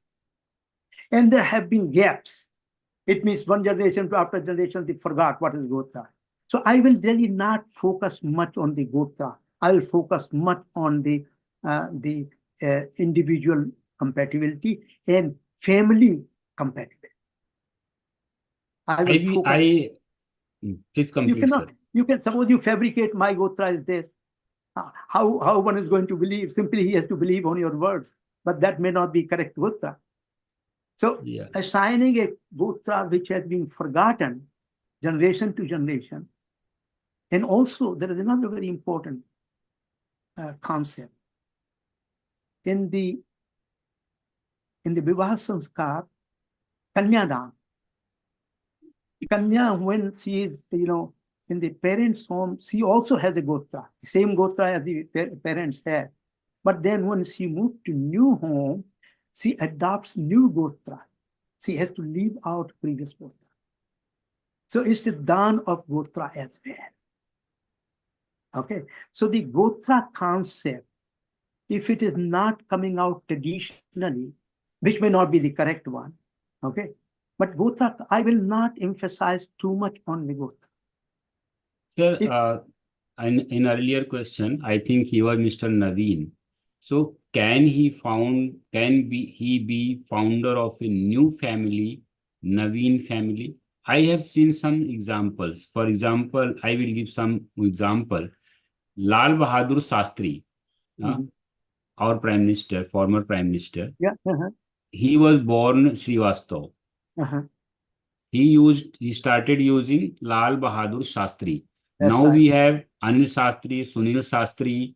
And there have been gaps. It means one generation to after generation, they forgot what is Gotra. So I will really not focus much on the Gotra. I will focus much on the individual compatibility and family compatibility. I will focus. Please complete, You cannot. sir. You can suppose you fabricate my Gotra is this. How one is going to believe? Simply he has to believe on your words, but that may not be correct Gotra. So assigning a Gotra which has been forgotten generation to generation, and also there is another very important concept in the Vivaaha Samskaara Kanyadan. Kanya, when she is in the parents' home, she also has a Gotra, the same Gotra as the parents have. But then when she moved to new home, she adopts new Gotra. She has to leave out previous Gotra. So it's the dawn of Gotra as well. Okay. So the Gotra concept, if it is not coming out traditionally, which may not be the correct one, okay. But Gotra, I will not emphasize too much on the Gotra. Sir, in earlier question, I think he was Mr. Naveen. So can he be founder of a new family, Naveen family? I have seen some examples. For example, I will give some example. Lal Bahadur Shastri, our Prime Minister, former Prime Minister. Yeah. He was born Srivastav. He started using Lal Bahadur Shastri. That's now right. we have Anil Shastri, Sunil Shastri.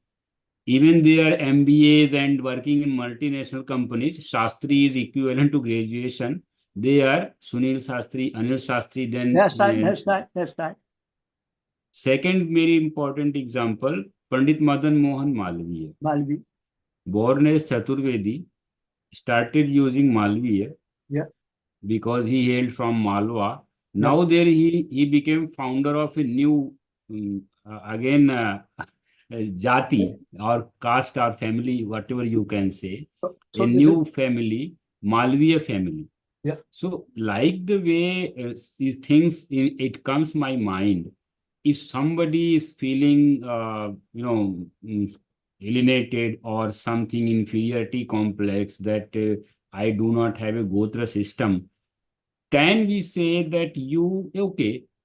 Even they are MBAs and working in multinational companies. Shastri is equivalent to graduation. They are Sunil Shastri, Anil Shastri. Then That's right. Second very important example, Pandit Madan Mohan Malviya. Born as Chaturvedi, started using Malviya. Yeah. Because he hailed from Malwa. Now there he became founder of a new jati or caste or family, whatever you can say, a new family, Malviya family. Yeah. So like the way these things, it comes my mind. If somebody is feeling alienated or something inferiority complex that I do not have a Gotra system, can we say that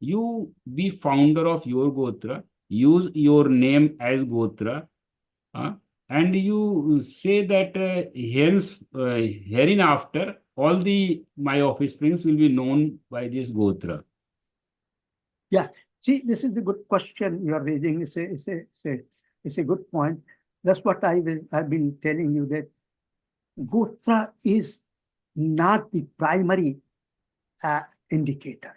you be founder of your Gotra, use your name as Gotra, and you say that hereinafter, all my offsprings will be known by this Gotra. Yeah. See, this is the good question you are raising. It's a good point. That's what I've been telling you, that Gotra is not the primary indicator.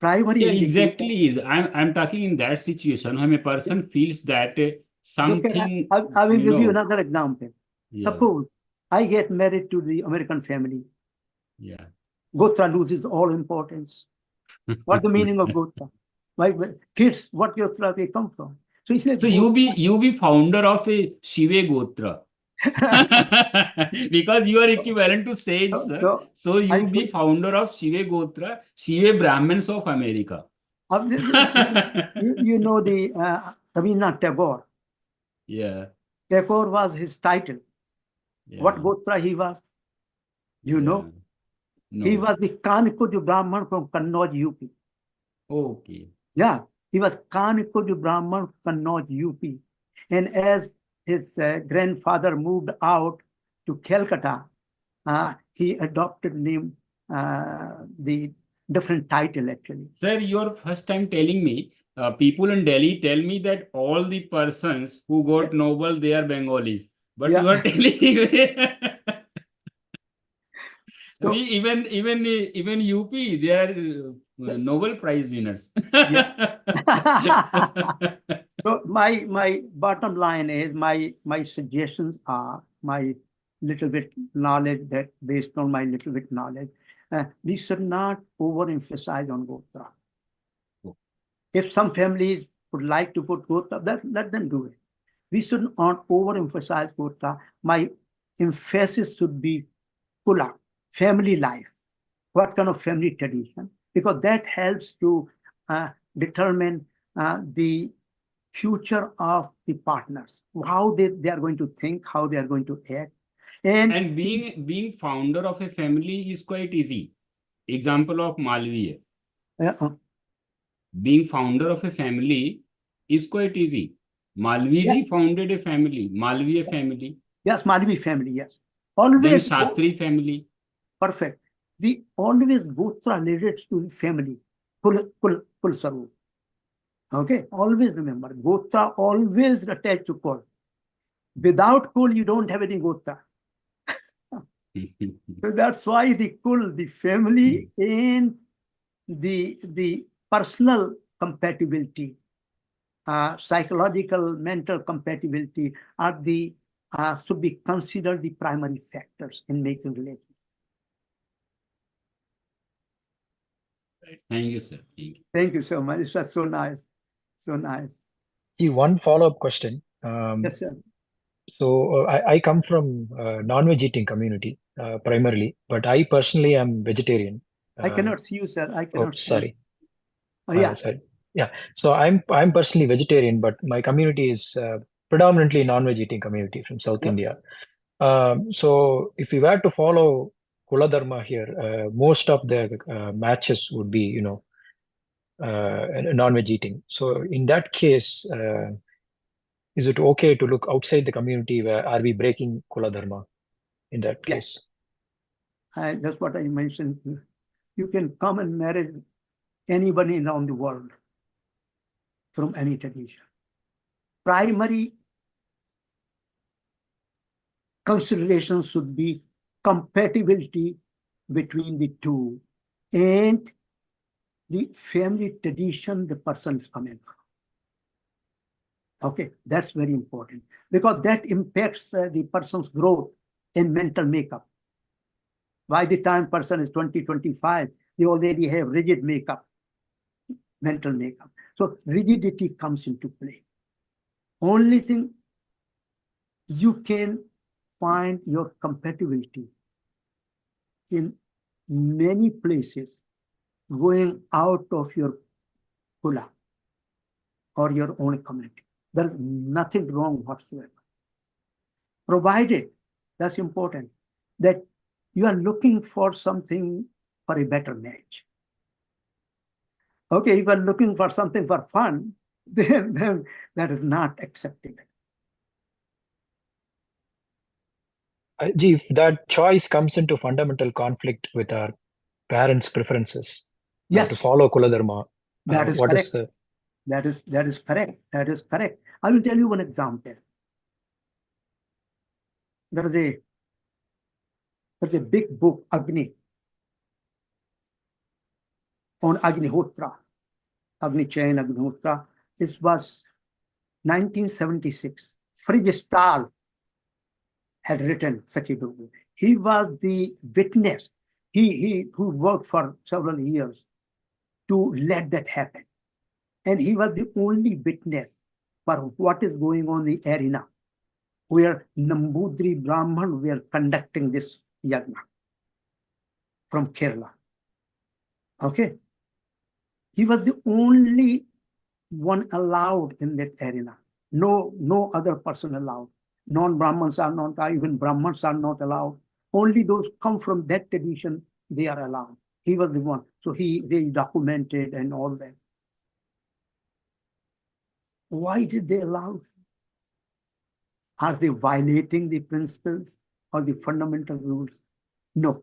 Primary Yeah, indicator. exactly. I'm talking in that situation when a person feels that something, I will give you another example. Yeah. Suppose I get married to the American family. Yeah. Gotra loses all importance. What's the meaning of Gotra? Why kids, what Gotra they come from? So he said, So you be founder of a Shive Gotra. Because you are equivalent to sage, sir. So you be founder of Shive Gotra, Shive Brahmins of America. You know the Rabindranath Tagore. Yeah. Tagore was his title. Yeah. What Gotra he was? You know? No. He was the Kanikuj Brahman from Kannauj, UP. Okay. Yeah, he was Kanikuj Brahman, Kannauj, UP. And as his grandfather moved out to Calcutta, he adopted name, the different title actually. Sir, you're first time telling me, people in Delhi tell me that all the persons who got Nobel, they are Bengalis. But you are telling So, even UP, they are Nobel Prize winners. So my bottom line is my suggestions are my little bit knowledge, that based on my little bit knowledge, we should not overemphasize on Gotra. If some families would like to put Gotra, let them do it. We should not overemphasize Gotra. My emphasis should be Kula, family life. What kind of family tradition? Because that helps to determine the future of the partners, how they are going to think, how they are going to act. And being founder of a family is quite easy. Example of Malviya. Being founder of a family is quite easy. Malviji founded a family, Malviya family. Yes, Malvi family, yes. Always. Then Shastri family. Perfect. The always Gotra relates to the family. Kul Sarup. Okay, always remember, Gotra always attached to Kul. Without Kul, you don't have any Gotra. So that's why the Kul, the family, and the personal compatibility, psychological, mental compatibility are the should be considered the primary factors in making relations. Thank you, sir. Thank you. Thank you so much. It was so nice. So nice. See, one follow-up question. Yes, sir. So I come from non-veg eating community primarily, but I personally am vegetarian. I cannot see you, sir. I cannot see sorry. You. Oh, yeah. Sorry. Yeah. So I'm personally vegetarian, but my community is predominantly non-veg eating community from South India. So if we were to follow Kula Dharma here, most of the matches would be, you know, non-veg eating. So in that case, is it okay to look outside the community? Where are we breaking Kula Dharma in that case? That's what I mentioned. You can come and marry anybody around the world from any tradition. Primary consideration should be compatibility between the two and the family tradition the person is coming from. Okay, that's very important because that impacts the person's growth and mental makeup. By the time person is 20, 25, they already have rigid makeup, mental makeup. So rigidity comes into play. Only thing you can find your compatibility in many places going out of your kula or your own community. There's nothing wrong whatsoever. Provided, that's important, that you are looking for something for a better match. Okay, if you are looking for something for fun, then that is not acceptable. Ji, if that choice comes into fundamental conflict with our parents' preferences Yes, to follow Kuladharma, that is what correct. is the... That is correct. That is correct. I will tell you one example. There's a big book, Agni, on Agnihotra, Agni Chain, Agnihotra. This was 1976. Fridge Stahl had written such a book. He was the witness. He who worked for several years to let that happen. And he was the only witness for what is going on in the arena, where Nambudri Brahman were conducting this yagna from Kerala. Okay. He was the only one allowed in that arena. No other person allowed. Non-Brahmins are not, even Brahmins are not allowed. Only those come from that tradition, they are allowed. He was the one. So he documented and all that. Why did they allow? Are they violating the principles or the fundamental rules? No,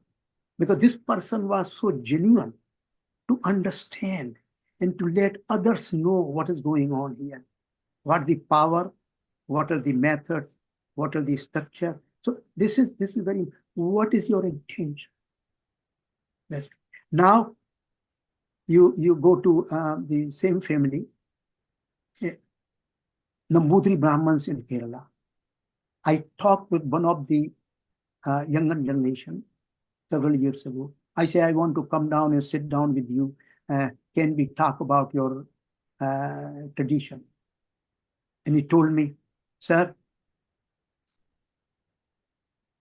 because this person was so genuine to understand and to let others know what is going on here. What the power, what are the methods, what are the structure. So this is very, what is your intention? That's now you go to the same family, Nambudri Brahmins in Kerala. I talked with one of the younger generation several years ago. I say, I want to come down and sit down with you. Can we talk about your tradition? And he told me, sir,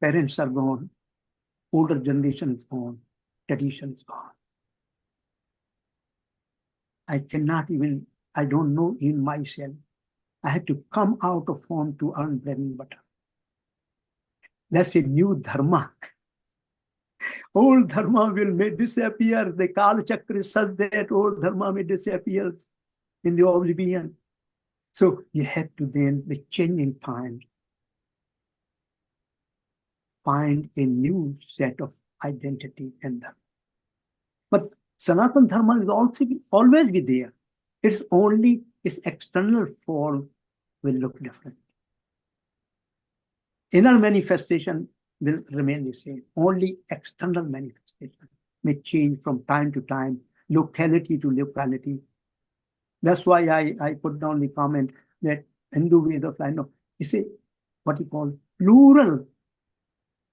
parents are gone, older generation is gone, tradition is gone. I cannot even, I don't know in myself. I had to come out of home to earn bread and butter. That's a new dharma. Old dharma may disappear. The Kal Chakra is such that old dharma may disappear in the oblivion. So you have to then, the changing times, find a new set of identity and dharma. But Sanatana Dharma will also always be there. It's only its external form will look different. Inner manifestation will remain the same. Only external manifestation may change from time to time, locality to locality. That's why I put down the comment that Hindu ways of life, no, you see what you call plural.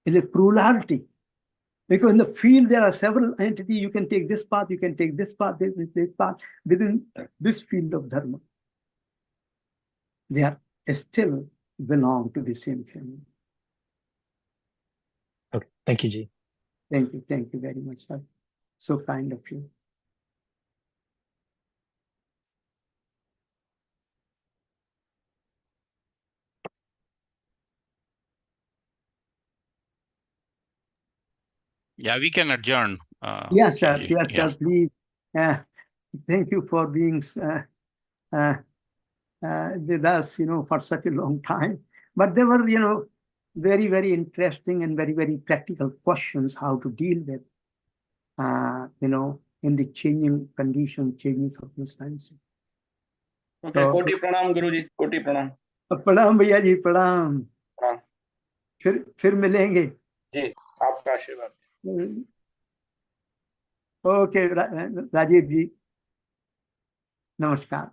It is plurality. Because in the field, there are several entities. You can take this path, you can take this path, this path, within this field of dharma. They are still belong to the same family. Okay, thank you, Ji. Thank you very much, sir. So kind of you. Yeah, we can adjourn. Yes, sir. Kenji. Yes, Yeah. sir. Please. Thank you for being with us, for such a long time. But there were, very, very interesting and very, very practical questions how to deal with, in the changing conditions, changing circumstances. Okay, So, Koti Pranam, Guruji. Koti Pranam. प्रणाम भैया जी प्रणाम हाँ। फिर मिलेंगे जी, आपका आशीर्वाद। Okay Rajiv जी नमस्कार